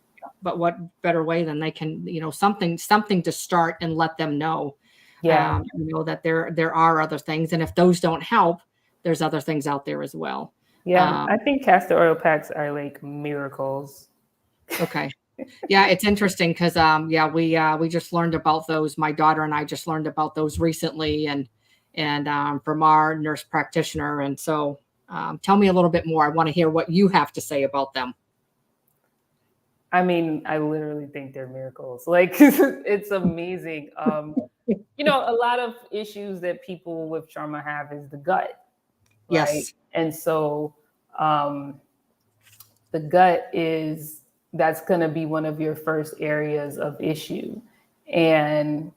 B: But what better way than they can, something to start and let them know,
A: Yeah.
B: that there are other things. And if those don't help, there's other things out there as well.
A: Yeah. I think castor oil packs are like miracles.
B: Okay. Yeah, it's interesting because we just learned about those. My daughter and I just learned about those recently, and from our nurse practitioner. And so, tell me a little bit more. I want to hear what you have to say about them.
A: I mean, I literally think they're miracles. Like it's amazing. A lot of issues that people with trauma have is the gut, right?
B: Yes.
A: And so the gut that's going to be one of your first areas of issue. And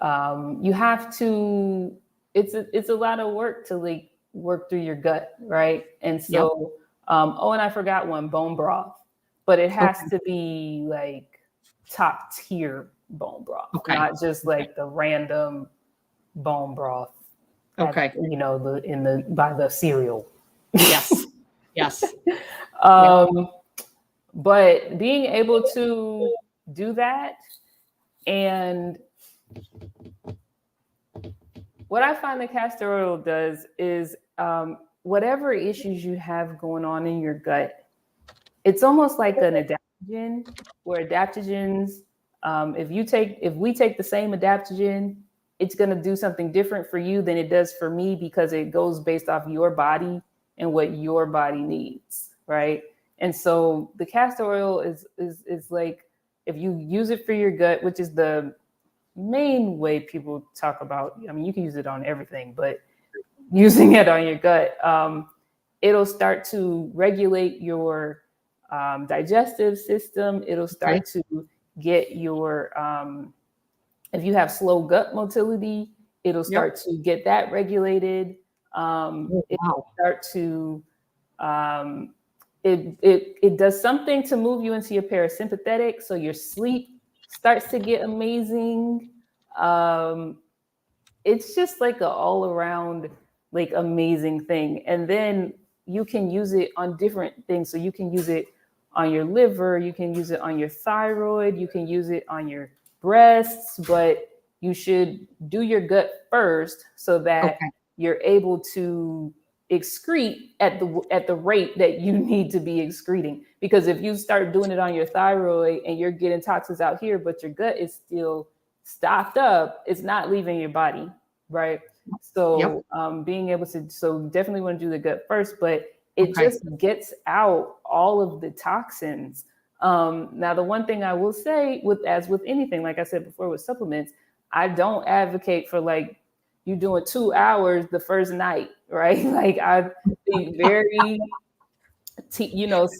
A: you have to, it's a lot of work to like work through your gut, right? And
B: Yep.
A: so, and I forgot one, bone broth, but it has
B: Okay.
A: to be like top tier bone broth,
B: Okay.
A: not just
B: Okay.
A: like the random bone broth
B: Okay.
A: by the cereal.
B: Yes. Yes.
A: But being able to do that and What I find the castor oil does is whatever issues you have going on in your gut, it's almost like an adaptogen, where adaptogens, if we take the same adaptogen, it's going to do something different for you than it does for me, because it goes based off your body and what your body needs, right? And so the castor oil is like, if you use it for your gut, which is the main way people talk about, I mean, you can use it on everything, but using it on your gut, it'll start to regulate your digestive system. It'll
B: Okay.
A: start to get your, if you have slow gut motility, it'll
B: Yep.
A: start to get that regulated.
B: Oh,
A: It'll
B: wow.
A: start to, um, it does something to move you into your parasympathetic. So your sleep starts to get amazing. Um, it's just like a all around like amazing thing. And then you can use it on different things. So you can use it on your liver, you can use it on your thyroid, you can use it on your breasts, but you should do your gut first so that
B: Okay.
A: you're able to excrete at the rate that you need to be excreting. Because if you start doing it on your thyroid and you're getting toxins out here, but your gut is still stocked up, it's not leaving your body, right?
B: Yep.
A: So being able to, so definitely want to do the gut first, but it
B: Okay.
A: just gets out all of the toxins. Now, the one thing I will say, with as with anything, like I said before with supplements, I don't advocate for like you doing 2 hours the first night, right? Like I be very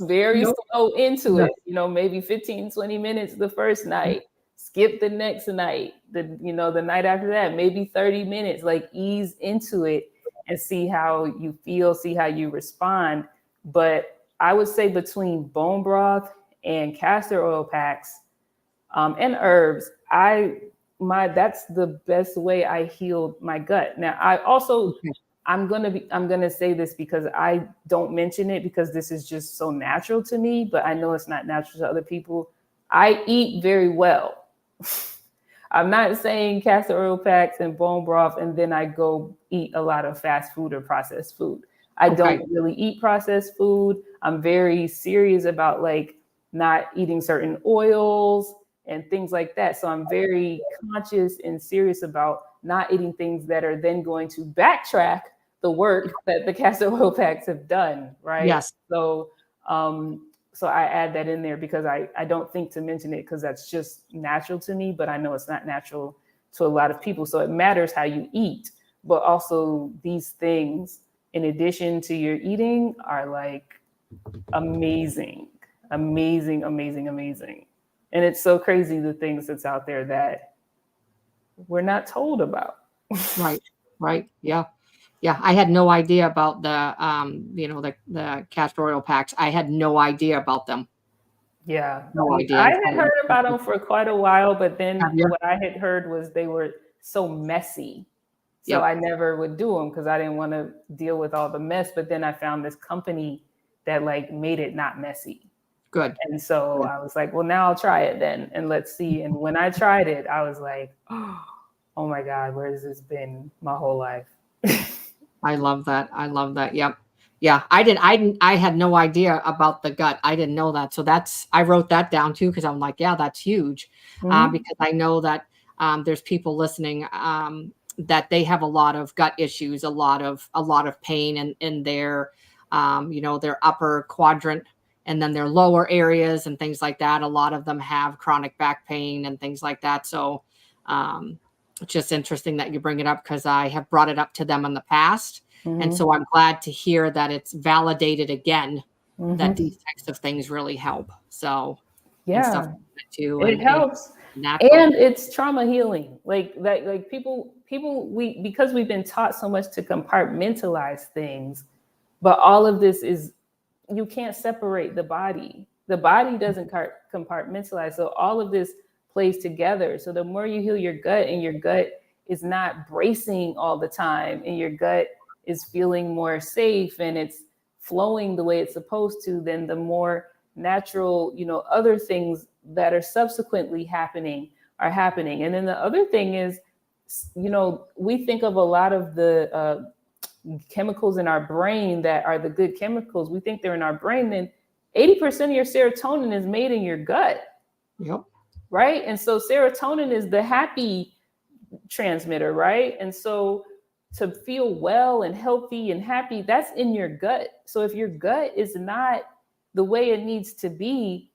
A: very
B: Nope.
A: slow into
B: Yeah.
A: it, maybe 15, 20 minutes the first night, skip the next night, the night after that, maybe 30 minutes, like ease into it and see how you feel, see how you respond. But I would say between bone broth and castor oil packs, and herbs, that's the best way I healed my gut. Now, I also
B: Okay.
A: I'm gonna say this because I don't mention it because this is just so natural to me, but I know it's not natural to other people. I eat very well. I'm not saying castor oil packs and bone broth and then I go eat a lot of fast food or processed food. I
B: Okay.
A: don't really eat processed food. I'm very serious about like not eating certain oils and things like that. So I'm very conscious and serious about not eating things that are then going to backtrack the work that the castor oil packs have done, right?
B: Yes.
A: So I add that in there because I don't think to mention it because that's just natural to me, but I know it's not natural to a lot of people. So it matters how you eat, but also these things, in addition to your eating, are like amazing, amazing, amazing, amazing. And it's so crazy the things that's out there that we're not told about.
B: Right. Right. Yeah. Yeah. I had no idea about the castor oil packs. I had no idea about them.
A: Yeah,
B: No idea
A: I
B: until
A: had heard about them for quite a while, but
B: have
A: then
B: you?
A: what I had heard was they were so messy. So
B: Yep.
A: I never would do them because I didn't want to deal with all the mess. But then I found this company that like made it not messy.
B: Good.
A: And so
B: Good.
A: I was like, well, now I'll try it then and let's see. And when I tried it, I was like, oh my God, where has this been my whole life?
B: I love that. I love that. Yep. Yeah. I had no idea about the gut. I didn't know that. So I wrote that down too because I'm like, yeah, that's huge.
A: Mhm.
B: Because I know that there's people listening that they have a lot of gut issues, a lot of pain in their their upper quadrant and then their lower areas and things like that. A lot of them have chronic back pain and things like that. So um, it's just interesting that you bring it up because I have brought it up to them in the past. And
A: Mhm.
B: so I'm glad to hear that it's validated again that
A: Mhm.
B: these types of things really help. So, and stuff
A: Yeah.
B: like that too,
A: It
B: and
A: helps.
B: natural.
A: And it's trauma healing. Like that, like people we because we've been taught so much to compartmentalize things, but all of this is you can't separate the body. The body doesn't compartmentalize. So all of this plays together. So the more you heal your gut and your gut is not bracing all the time and your gut is feeling more safe and it's flowing the way it's supposed to, then the more natural, other things that are subsequently happening are happening. And then the other thing is, we think of a lot of the chemicals in our brain that are the good chemicals. We think they're in our brain. Then 80% of your serotonin is made in your gut.
B: Yep.
A: Right. And so serotonin is the happy transmitter, right? And so to feel well and healthy and happy, that's in your gut. So if your gut is not the way it needs to be,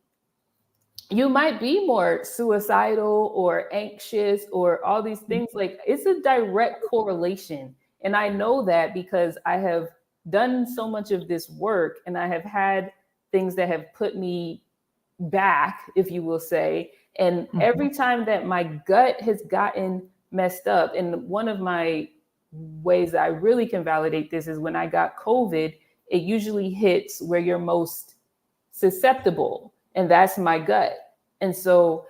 A: you might be more suicidal or anxious or all these things. Like, it's a direct correlation. And I know that because I have done so much of this work, and I have had things that have put me back, if you will say. And every time that my gut has gotten messed up, and one of my ways that I really can validate this is when I got COVID, it usually hits where you're most susceptible, and that's my gut. And so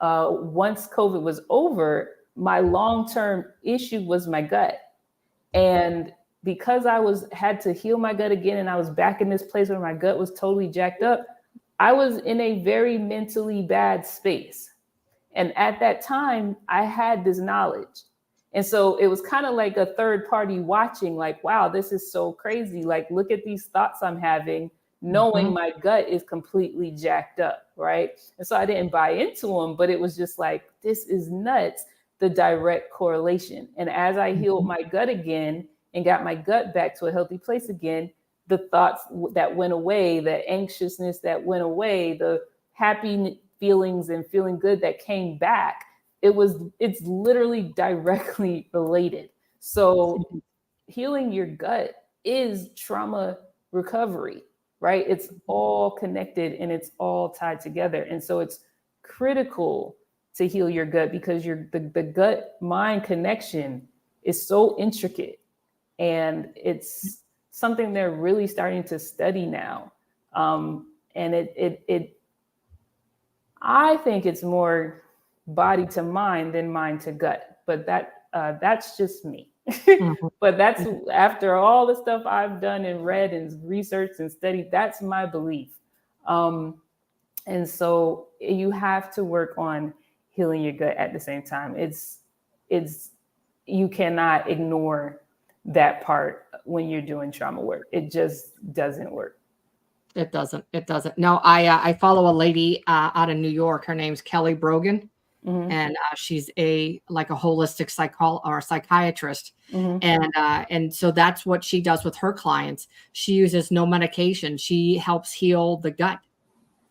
A: once COVID was over, my long-term issue was my gut. And because had to heal my gut again, and I was back in this place where my gut was totally jacked up, I was in a very mentally bad space. And at that time, I had this knowledge. And so it was kind of like a third party watching, like, wow, this is so crazy. Like, look at these thoughts I'm having, knowing my gut is completely jacked up, right? And so I didn't buy into them, but it was just like, this is nuts, the direct correlation. And as I healed my gut again and got my gut back to a healthy place again, the thoughts that went away, the anxiousness that went away, the happy feelings and feeling good that came back, it's literally directly related. So healing your gut is trauma recovery, right? It's all connected and it's all tied together. And so it's critical to heal your gut, because the gut mind connection is so intricate, and it's something they're really starting to study now. And I think it's more body to mind than mind to gut, but that's just me. But that's after all the stuff I've done and read and researched and studied, that's my belief. And so you have to work on healing your gut at the same time. You cannot ignore that part when you're doing trauma work. It just doesn't work.
B: It doesn't. It doesn't. No, I follow a lady out of New York. Her name's Kelly Brogan, and she's a holistic psychiatrist, and so that's what she does with her clients. She uses no medication. She helps heal the gut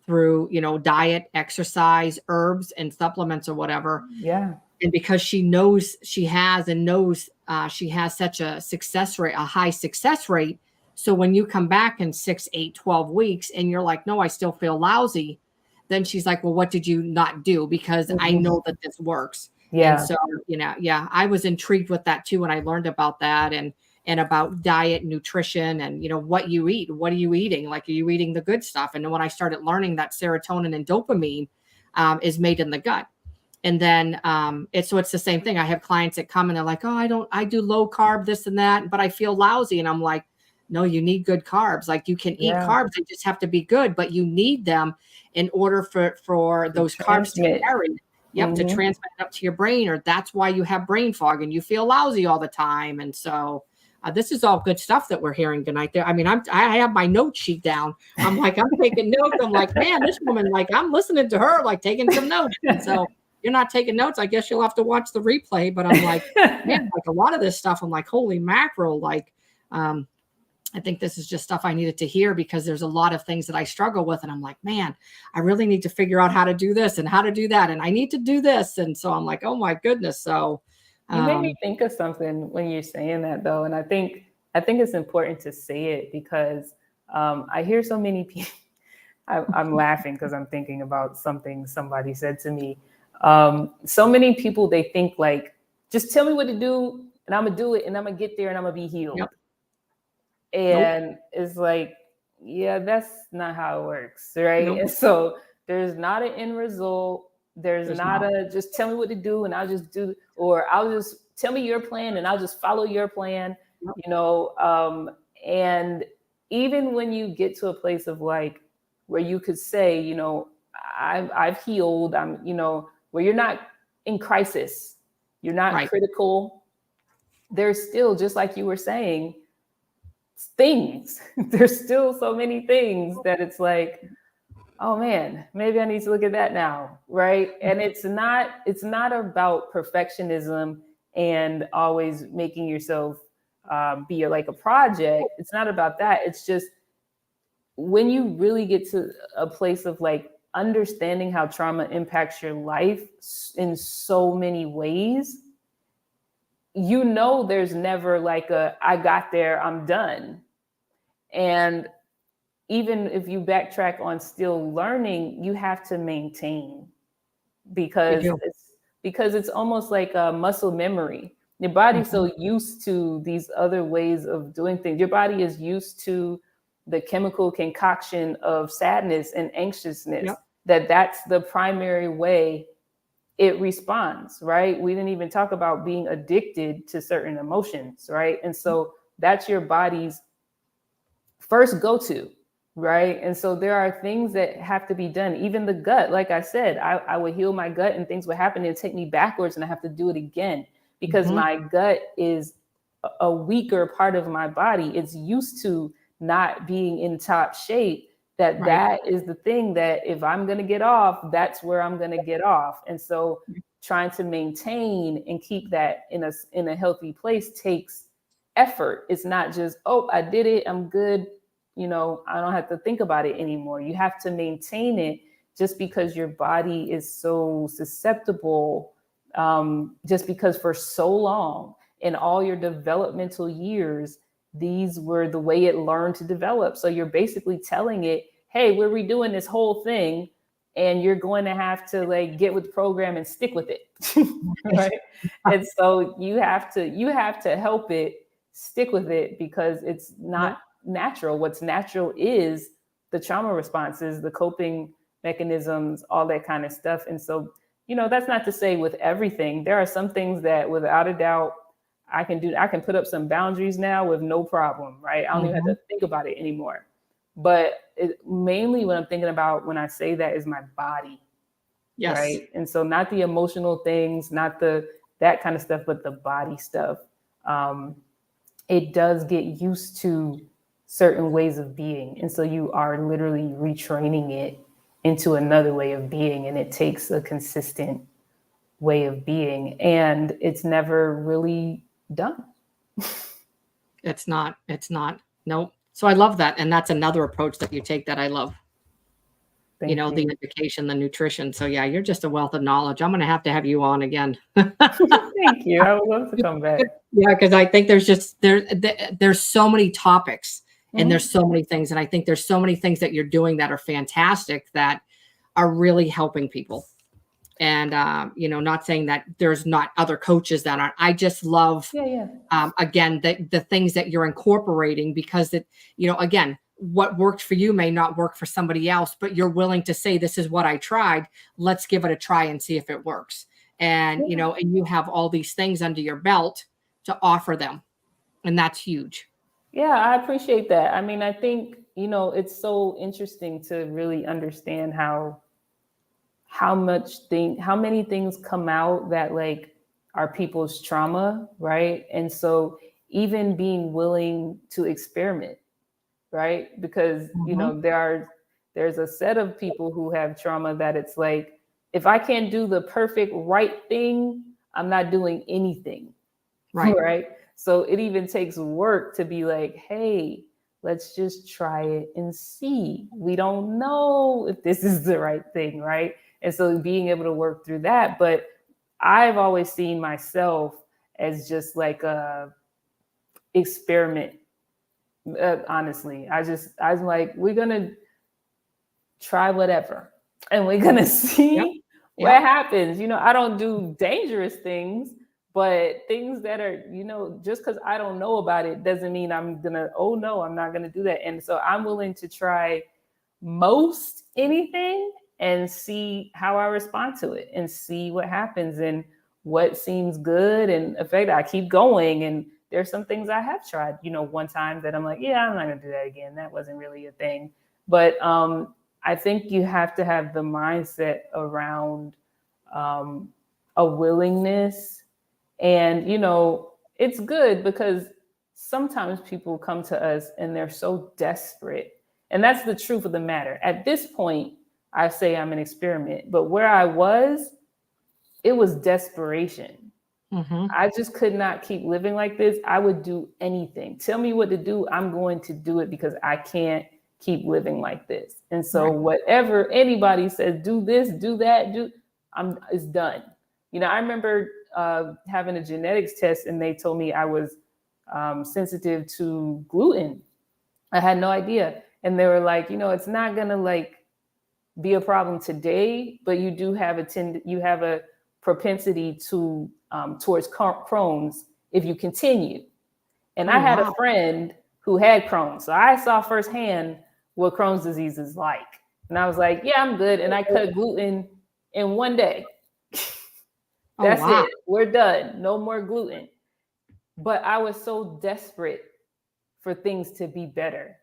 B: through diet, exercise, herbs, and supplements or whatever.
A: Yeah.
B: And because she knows she has such a success rate, a high success rate. So when you come back in 6, 8, 12 weeks and you're like, no, I still feel lousy. Then she's like, well, what did you not do? Because I know that this works.
A: Yeah.
B: And so, I was intrigued with that too when I learned about that and about diet, nutrition, and, what you eat. What are you eating? Like, are you eating the good stuff? And then when I started learning that serotonin and dopamine is made in the gut. And then it's the same thing. I have clients that come and they're like, oh, I do low carb, this and that, but I feel lousy. And I'm like, no, you need good carbs. Like, you can eat carbs, they just have to be good, but you need them in order for those carbs to be carried. To transmit up to your brain, or that's why you have brain fog and you feel lousy all the time. And so this is all good stuff that we're hearing tonight. There, I mean, I have my note sheet down. I'm taking notes. I'm like, man, this woman, like, I'm listening to her, like, taking some notes. And so you're not taking notes, I guess you'll have to watch the replay. But I'm like, man, like, a lot of this stuff, I'm like, holy mackerel. Like, I think this is just stuff I needed to hear, because there's a lot of things that I struggle with. And I'm like, man, I really need to figure out how to do this and how to do that. And I need to do this. And so I'm like, oh my goodness. So
A: you made me think of something when you're saying that, though. And I think it's important to say it, because I hear so many people. I'm laughing because I'm thinking about something somebody said to me. So many people, they think like, just tell me what to do and I'm gonna do it and I'm gonna get there and I'm gonna be healed.
B: Yep.
A: And it's like, yeah, that's not how it works, right? Nope. And so there's not an end result. There's not a just tell me what to do and I'll just do, or I'll just tell me your plan and I'll just follow your plan. Yep. And even when you get to a place of like where you could say, I've healed, where you're not in crisis, you're not
B: Right.
A: critical. There's still, just like you were saying, things. There's still so many things that it's like, oh man, maybe I need to look at that now, right? And it's not about perfectionism and always making yourself be like a project. It's not about that. It's just when you really get to a place of like understanding how trauma impacts your life in so many ways, you know, there's never like a I got there, I'm done. And even if you backtrack on still learning, you have to maintain,
B: You
A: because
B: do.
A: it's almost like a muscle memory. Your body's so used to these other ways of doing things. Your body is used to the chemical concoction of sadness and anxiousness,
B: Yep.
A: that's the primary way it responds, right? We didn't even talk about being addicted to certain emotions, right? And so that's your body's first go to, right? And so there are things that have to be done. Even the gut, like I said, I would heal my gut and things would happen and take me backwards and I have to do it again because
B: Mhm.
A: my gut is a weaker part of my body. It's used to not being in top shape.
B: Right.
A: That is the thing that if I'm going to get off, that's where I'm going to get off. And so trying to maintain and keep that in a healthy place takes effort. It's not just, oh, I did it, I'm good, I don't have to think about it anymore. You have to maintain it just because your body is so susceptible, just because for so long in all your developmental years, these were the way it learned to develop. So you're basically telling it, hey, we're redoing this whole thing and you're going to have to like get with the program and stick with it. Right. And so you have to help it stick with it because it's not
B: Yep.
A: natural. What's natural is the trauma responses, the coping mechanisms, all that kind of stuff. And so, that's not to say with everything. There are some things that without a doubt I can do. I can put up some boundaries now with no problem, right? I don't even have to
B: Mhm.
A: think about it anymore. But mainly what I'm thinking about when I say that is my body,
B: Yes.
A: right? And so not the emotional things, not that kind of stuff, but the body stuff. Um, it does get used to certain ways of being. And so you are literally retraining it into another way of being. And it takes a consistent way of being. And it's never really done.
B: It's not. It's not. Nope. So I love that, and that's another approach that you take that I love.
A: Thank
B: The
A: you.
B: education, the nutrition. So yeah, you're just a wealth of knowledge. I'm gonna have you on again.
A: Thank you. I would love to come back.
B: Yeah, because I think there's so many topics and
A: Mhm.
B: there's so many things, and I think there's so many things that you're doing that are fantastic that are really helping people. And not saying that there's not other coaches that aren't. I just love
A: Yeah, yeah.
B: again the things that you're incorporating because again, what worked for you may not work for somebody else, but you're willing to say this is what I tried, let's give it a try and see if it works. And
A: Yeah.
B: and you have all these things under your belt to offer them, and that's huge.
A: Yeah, I appreciate that. I mean, I think, it's so interesting to really understand how many things come out that like are people's trauma, right? And so even being willing to experiment, right? Because,
B: Mhm.
A: there's a set of people who have trauma that it's like, if I can't do the perfect right thing, I'm not doing anything.
B: Right.
A: Right. So it even takes work to be like, hey, let's just try it and see. We don't know if this is the right thing. Right. And so being able to work through that. But I've always seen myself as just like a experiment. Honestly, I'm like, we're going to try whatever and we're going to
B: Yep.
A: see what
B: Yep.
A: happens. I don't do dangerous things, but things that are, just because I don't know about it doesn't mean I'm going to, oh no, I'm not going to do that. And so I'm willing to try most anything and see how I respond to it and see what happens and what seems good. And in fact, I keep going. And there's some things I have tried, one time that I'm like, yeah, I'm not going to do that again. That wasn't really a thing. But I think you have to have the mindset around a willingness. And, it's good because sometimes people come to us and they're so desperate. And that's the truth of the matter. At this point, I say I'm an experiment, but where I was, it was desperation.
B: Mm-hmm.
A: I just could not keep living like this. I would do anything. Tell me what to do. I'm going to do it because I can't keep living like this. And so
B: Right.
A: whatever anybody says, do this, do that, it's done. I remember having a genetics test and they told me I was sensitive to gluten. I had no idea. And they were like, it's not going to be a problem today, but you do have you have a propensity to towards Crohn's if you continue. And
B: Oh,
A: I had a
B: wow.
A: friend who had Crohn's, so I saw firsthand what Crohn's disease is like. And I was like, yeah, I'm good. And I cut gluten in one day.
B: Oh,
A: That's
B: wow.
A: it. We're done. No more gluten. But I was so desperate for things to be better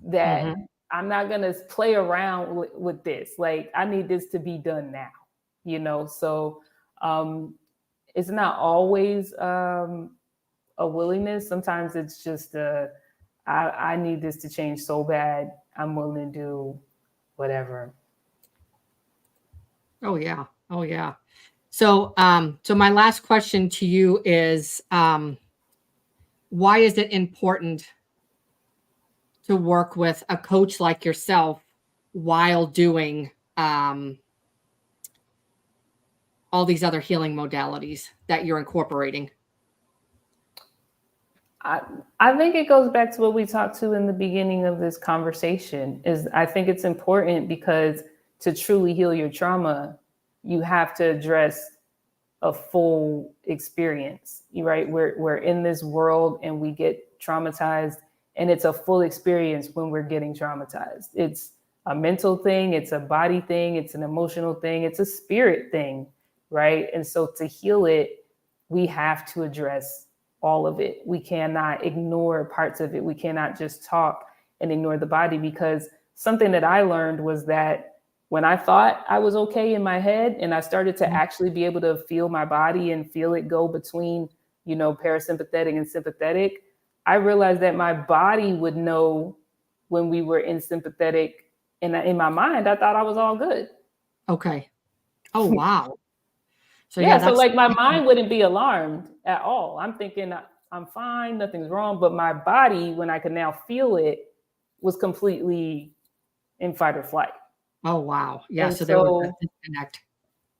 A: that
B: Mm-hmm.
A: I'm not going to play around with this. Like, I need this to be done now, So it's not always a willingness. Sometimes it's just I need this to change so bad. I'm willing to do whatever.
B: Oh, yeah. Oh, yeah. So my last question to you is, why is it important to work with a coach like yourself while doing all these other healing modalities that you're incorporating?
A: I think it goes back to what we talked to in the beginning of this conversation is I think it's important because to truly heal your trauma, you have to address a full experience, right? We're in this world and we get traumatized, and it's a full experience when we're getting traumatized. It's a mental thing, it's a body thing, it's an emotional thing, it's a spirit thing, right? And so to heal it, we have to address all of it. We cannot ignore parts of it. We cannot just talk and ignore the body, because something that I learned was that when I thought I was okay in my head and I started to actually be able to feel my body and feel it go between, parasympathetic and sympathetic, I realized that my body would know when we were in sympathetic. And in my mind, I thought I was all good.
B: Okay. Oh, wow. So yeah,
A: Yeah. So
B: that's
A: like my mind wouldn't be alarmed at all. I'm thinking I'm fine, nothing's wrong. But my body, when I could now feel it, was completely in fight or flight.
B: oh, wow. Yeah.
A: And
B: So there was a
A: so
B: disconnect.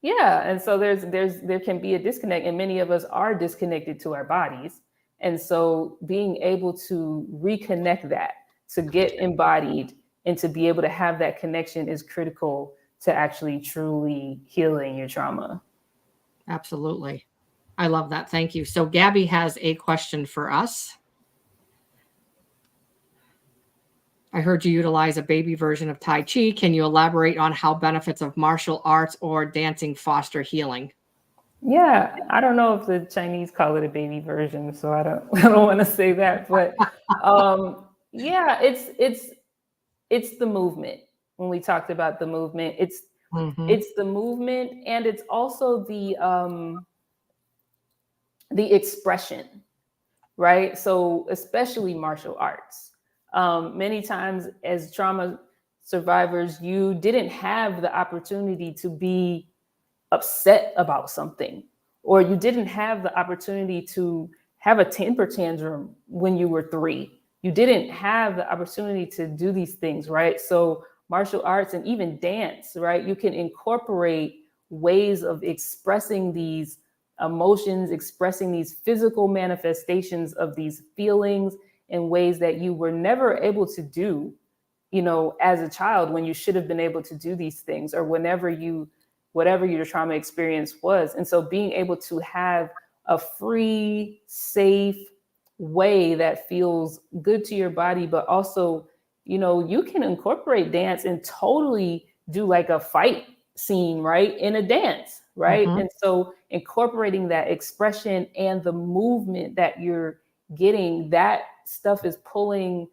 A: yeah, and so there can be a disconnect, and many of us are disconnected to our bodies. And so being able to reconnect that, to get embodied and to be able to have that connection is critical to actually truly healing your trauma.
B: Absolutely. I love that. Thank you. So Gabby has a question for us. I heard you utilize a baby version of Tai Chi. Can you elaborate on how benefits of martial arts or dancing foster healing?
A: Yeah, I don't know if the Chinese call it a baby version, so I don't I don't want to say that, but yeah, it's the movement. When we talked about the movement,
B: Mm-hmm.
A: it's the movement, and it's also the expression, right? So especially martial arts. Many times as trauma survivors, you didn't have the opportunity to be upset about something, or you didn't have the opportunity to have a temper tantrum when you were 3. You didn't have the opportunity to do these things, right? So martial arts and even dance, right? You can incorporate ways of expressing these emotions, expressing these physical manifestations of these feelings in ways that you were never able to do, as a child, when you should have been able to do these things, or whatever your trauma experience was. And so being able to have a free, safe way that feels good to your body, but also, you can incorporate dance and totally do like a fight scene, right? In a dance, right?
B: Mm-hmm.
A: And so incorporating that expression and the movement that you're getting, that stuff is pulling,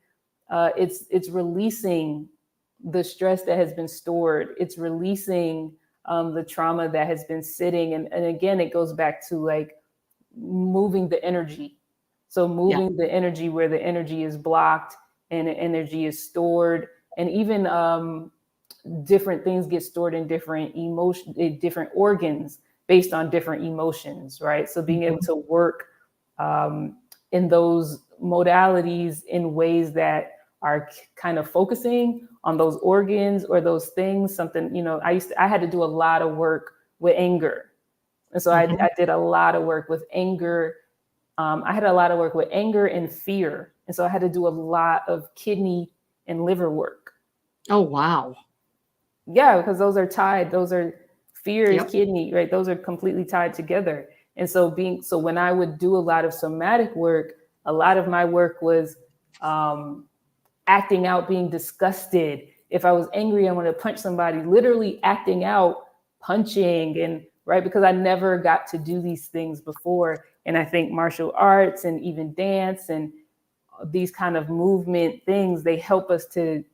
A: it's releasing the stress that has been stored. It's releasing the trauma that has been sitting. And again, it goes back to like moving the energy. So moving the energy where the energy is blocked and the energy is stored. And even different things get stored in different different organs based on different emotions, right? So being able to work in those modalities in ways that are kind of focusing on those organs or those things, something, I had to do a lot of work with anger. And so I did a lot of work with anger. I had a lot of work with anger and fear. And so I had to do a lot of kidney and liver work.
B: Oh, wow.
A: Yeah, because those are tied. Those are fear is kidney, right? Those are completely tied together. And so when I would do a lot of somatic work, a lot of my work was acting out, being disgusted. If I was angry, I wanted to punch somebody, literally acting out, punching, and right, because I never got to do these things before. And I think martial arts and even dance and these kind of movement things, they help us to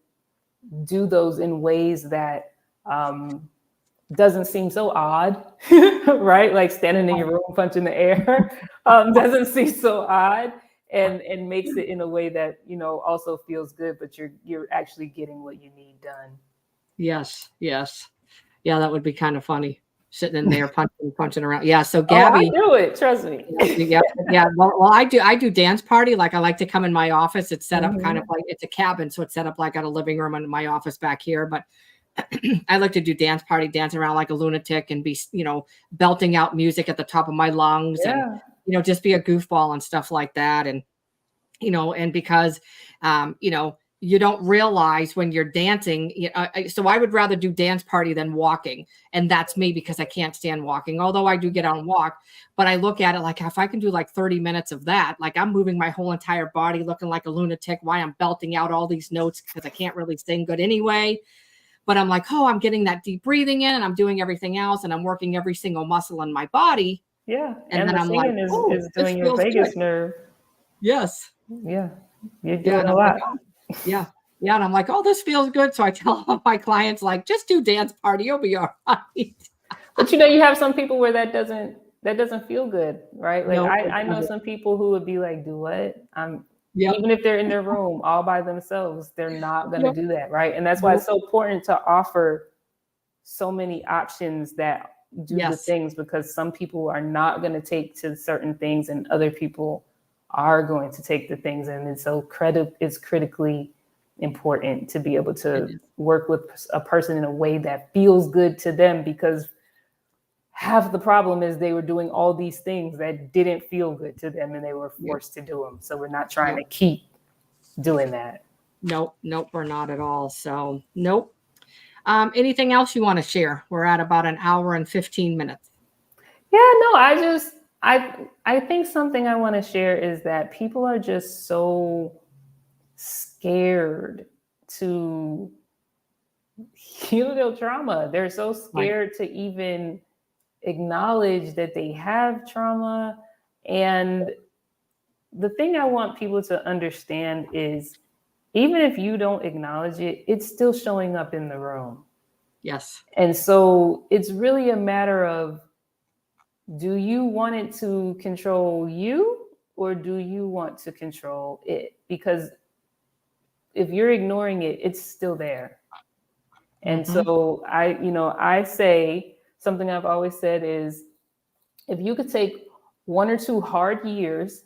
A: do those in ways that doesn't seem so odd, right? Like standing in your room punching the air doesn't seem so odd, and makes it in a way that also feels good, but you're actually getting what you need done.
B: Yes. Yeah, that would be kind of funny, sitting in there punching around. Yeah. So
A: Oh, I
B: Gabby,
A: do it. Trust me.
B: yeah. Well, I do dance party. Like I like to come in my office. It's set up kind of like it's a cabin, so it's set up like at a living room in my office back here. But I like to do dance party, dancing around like a lunatic and be, belting out music at the top of my lungs and, just be a goofball and stuff like that. And, and because, you don't realize when you're dancing. So I would rather do dance party than walking. And that's me because I can't stand walking, although I do get out and walk. But I look at it like if I can do like 30 minutes of that, like I'm moving my whole entire body looking like a lunatic, why I'm belting out all these notes because I can't really sing good anyway. But I'm like, oh, I'm getting that deep breathing in and I'm doing everything else and I'm working every single muscle in my body.
A: Yeah.
B: And then
A: the
B: I'm like,
A: singing
B: oh,
A: is doing your vagus nerve.
B: Yes.
A: Yeah. You're doing a lot.
B: Like, oh, yeah. Yeah. And I'm like, oh, this feels good. So I tell all my clients, like, just do dance party. You'll be all right.
A: But you have some people where that doesn't feel good, right? Like
B: No,
A: I know some people who would be like, do what? Even if they're in their room all by themselves, they're not going to do that, right? And that's why it's so important to offer so many options that do the things, because some people are not going to take to certain things and other people are going to take the things. And it's it's critically important to be able to work with a person in a way that feels good to them, because half the problem is they were doing all these things that didn't feel good to them and they were forced to do them. So we're not trying to keep doing that. Nope,
B: we're not at all. So nope. Anything else you want to share? We're at about an hour and 15 minutes.
A: Yeah, no, I think something I want to share is that people are just so scared to heal their trauma. They're so scared to even acknowledge that they have trauma. And the thing I want people to understand is, even if you don't acknowledge it, it's still showing up in the room.
B: Yes.
A: And so it's really a matter of, do you want it to control you or do you want to control it? Because if you're ignoring it, it's still there. And so I say something I've always said is, if you could take 1 or 2 hard years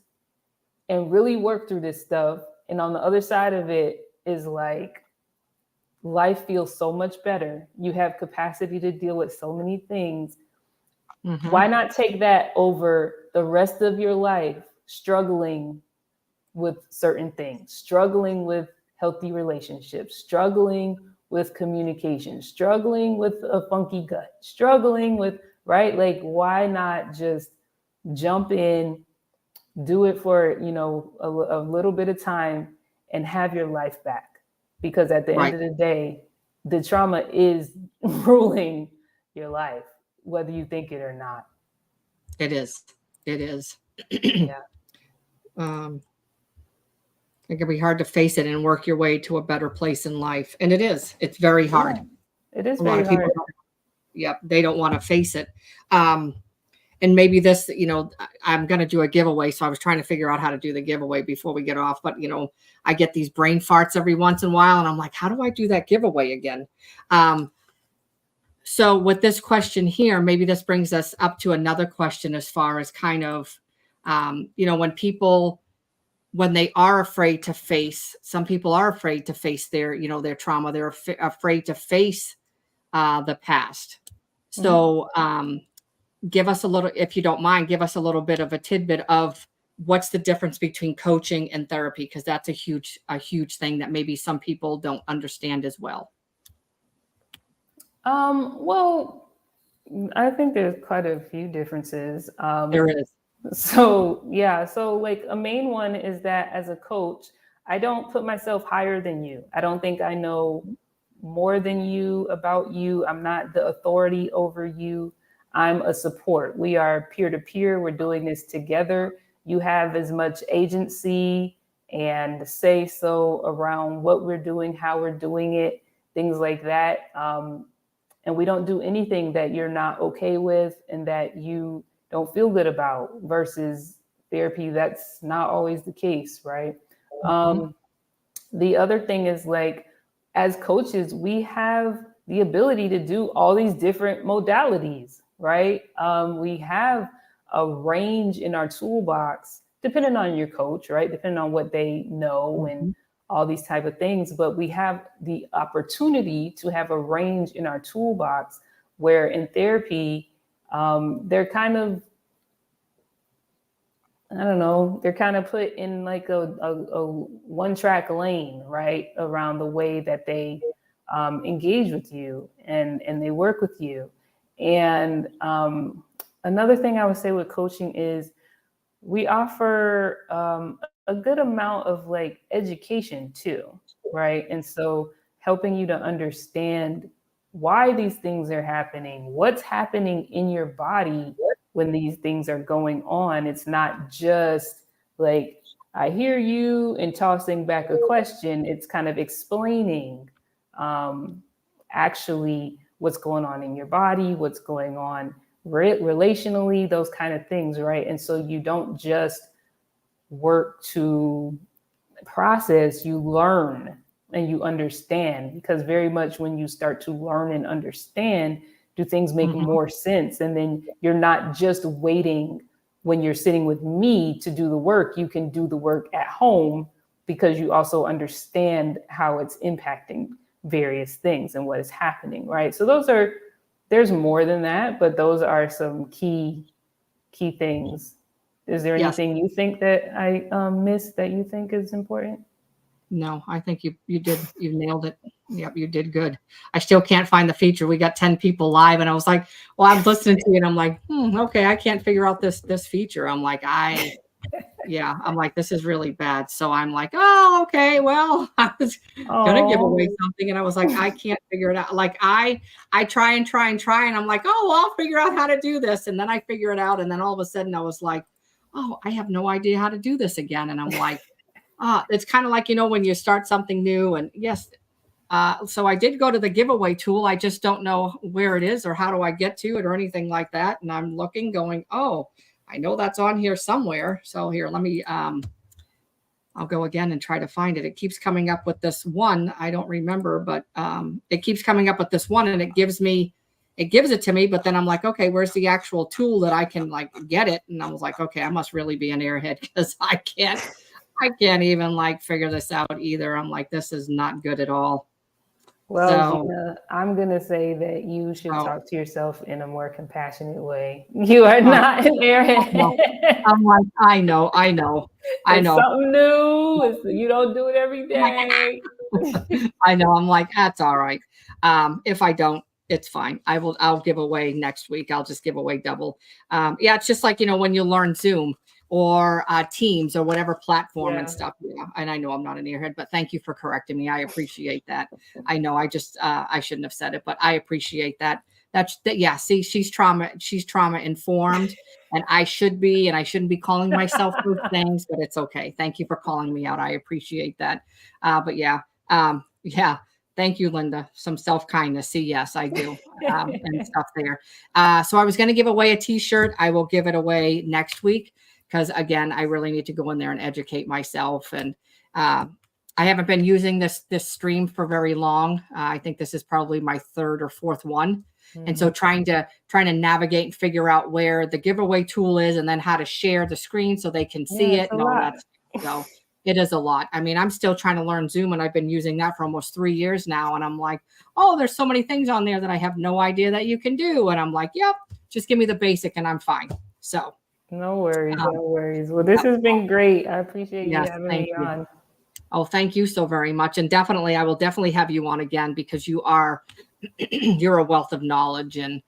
A: and really work through this stuff, and on the other side of it is like, life feels so much better. You have capacity to deal with so many things. Why not take that over the rest of your life struggling with certain things, struggling with healthy relationships, struggling with communication, struggling with a funky gut, struggling with, right? Like, why not just jump in, do it for, a little bit of time and have your life back? Because at the end of the day, the trauma is ruling your life, whether you think it or not.
B: It is.
A: Yeah.
B: It can be hard to face it and work your way to a better place in life. And it is. It's very hard.
A: Yeah, it is very hard.
B: Yep. They don't want to face it. Um, and maybe this, I'm going to do a giveaway. So I was trying to figure out how to do the giveaway before we get off. But, I get these brain farts every once in a while. And I'm like, how do I do that giveaway again? So with this question here, maybe this brings us up to another question as far as kind of, when they are afraid to face, some people are afraid to face their trauma. They're afraid to face the past. So, give us a little, if you don't mind, give us a little bit of a tidbit of what's the difference between coaching and therapy, because that's a huge thing that maybe some people don't understand as well.
A: Well, I think there's quite a few differences.
B: There is.
A: So yeah, so like a main one is that as a coach, I don't put myself higher than you. I don't think I know more than you about you. I'm not the authority over you. I'm a support. We are peer to peer. We're doing this together. You have as much agency and say so around what we're doing, how we're doing it, things like that. And we don't do anything that you're not okay with and that you don't feel good about versus therapy. That's not always the case, right? Um, the other thing is like, as coaches, we have the ability to do all these different modalities, right? We have a range in our toolbox, depending on your coach, right? Depending on what they know and all these type of things. But we have the opportunity to have a range in our toolbox where in therapy, they're kind of, I don't know, they're kind of put in like a one track lane, right? Around the way that they engage with you and they work with you. And another thing I would say with coaching is we offer a good amount of like education too, right? And so helping you to understand why these things are happening, what's happening in your body when these things are going on. It's not just like, I hear you and tossing back a question. It's kind of explaining um, actually what's going on in your body, what's going on relationally, those kind of things, right? And so you don't just work to process, you learn and you understand, because very much when you start to learn and understand, do things make more sense. And then you're not just waiting when you're sitting with me to do the work. You can do the work at home because you also understand how it's impacting various things and what is happening, right? So there's more than that, but those are some key things. Is there
B: Yes.
A: anything you think that I missed that you think is important?
B: No, I think you nailed it. Yep, you did good. I still can't find the feature. We got 10 people live, and I was like, well, I'm listening to you, and I'm like, okay, I can't figure out this feature. I'm like, I'm like, this is really bad. So I'm like, oh, okay, well, I was gonna give away something, and I was like, I can't figure it out. Like I try and try and try, and I'm like, oh, well, I'll figure out how to do this, and then I figure it out, and then all of a sudden I was like, oh, I have no idea how to do this again, and I'm like, it's kind of like, when you start something new. And yes, so I did go to the giveaway tool. I just don't know where it is or how do I get to it or anything like that. And I'm looking, going, oh, I know that's on here somewhere. So here, let me, I'll go again and try to find it. It keeps coming up with this one. I don't remember, but it keeps coming up with this one, and it gives it to me. But then I'm like, okay, where's the actual tool that I can like get it? And I was like, okay, I must really be an airhead because I can't even like figure this out either. I'm like, this is not good at all.
A: Well,
B: So,
A: Gina, I'm going to say that you should talk to yourself in a more compassionate way. You are not an airhead.
B: I'm like, I know.
A: It's something new. You don't do it every day.
B: I know. I'm like, that's all right. If I don't, it's fine. I'll give away next week. I'll just give away double. It's just like, when you learn Zoom or Teams or whatever platform and stuff. Yeah. And I know I'm not an airhead, but thank you for correcting me. I appreciate that. I know I just, I shouldn't have said it, but I appreciate that. Yeah. See, she's trauma informed, and I shouldn't be calling myself those things, but it's okay. Thank you for calling me out. I appreciate that. But yeah. Thank you, Linda. Some self-kindness. See, yes, I do. And stuff there. So I was going to give away a t-shirt. I will give it away next week because, again, I really need to go in there and educate myself. And I haven't been using this stream for very long. I think this is probably my third or fourth one. And so trying to navigate and figure out where the giveaway tool is and then how to share the screen so they can see it and all that. So it is a lot. I mean, I'm still trying to learn Zoom, and I've been using that for almost 3 years now. And I'm like, oh, there's so many things on there that I have no idea that you can do. And I'm like, yep, just give me the basic and I'm fine. So
A: no worries, no worries. Well, this has been great. I appreciate you having me on.
B: Oh, thank you so very much. And definitely, I will definitely have you on again because you are, you're a wealth of knowledge and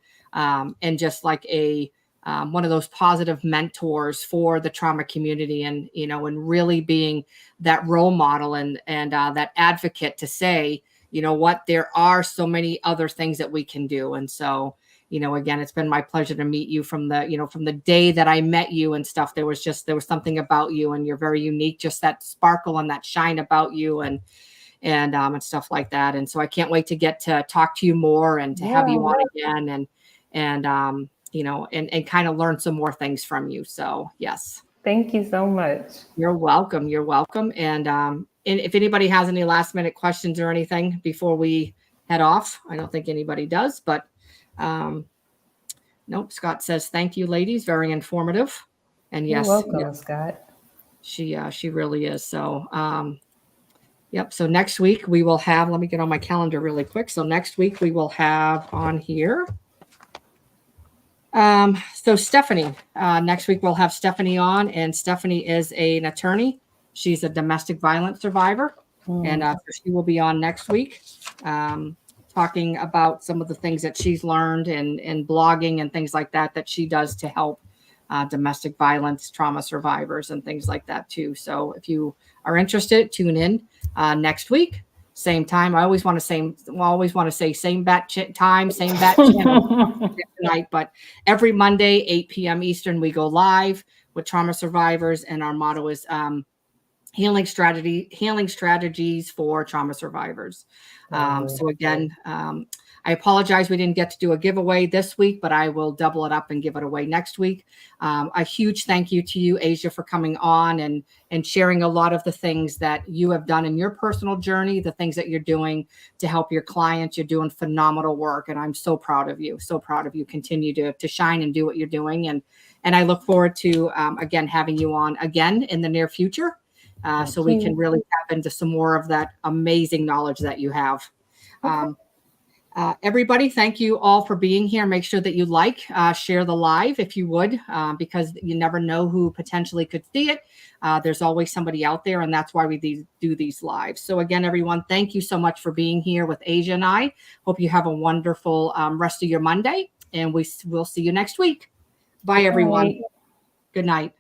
B: just like a, one of those positive mentors for the trauma community and, you know, and really being that role model and that advocate to say, you know what, there are so many other things that we can do. And so, you know, again, it's been my pleasure to meet you from the, you know, from the day that I met you and stuff. There was something about you and you're very unique, just that sparkle and that shine about you and stuff like that. And so I can't wait to get to talk to you more and to have you on again and you know, and kind of learn some more things from you. So yes.
A: Thank you so much.
B: You're welcome. You're welcome. And if anybody has any last minute questions or anything before we head off, I don't think anybody does, but nope. Scott says, thank you, ladies. Very informative. And yes,
A: you're welcome, Scott.
B: She really is. So, yep. So next week we will have, let me get on my calendar really quick. So next week we will have on here. So Stephanie, next week we'll have Stephanie on, and Stephanie is an attorney. She's a domestic violence survivor. And so she will be on next week, talking about some of the things that she's learned and blogging and things like that she does to help domestic violence trauma survivors and things like that too. So if you are interested, tune in next week. Same time. I always want to say same bat time, same bat channel tonight. But every Monday, 8 p.m. Eastern, we go live with trauma survivors, and our motto is healing strategies for trauma survivors. So again, I apologize we didn't get to do a giveaway this week, but I will double it up and give it away next week. A huge thank you to you, Asia, for coming on and sharing a lot of the things that you have done in your personal journey, the things that you're doing to help your clients. You're doing phenomenal work, and I'm so proud of you. So proud of you. Continue to shine and do what you're doing. And I look forward to, again, having you on again in the near future. So we can really tap into some more of that amazing knowledge that you have. Everybody, thank you all for being here. Make sure that you share the live if you would, because you never know who potentially could see it. There's always somebody out there, and that's why we do these lives. So again, everyone, thank you so much for being here with Asia and I. Hope you have a wonderful rest of your Monday, and we'll see you next week. Bye, everyone. Good night.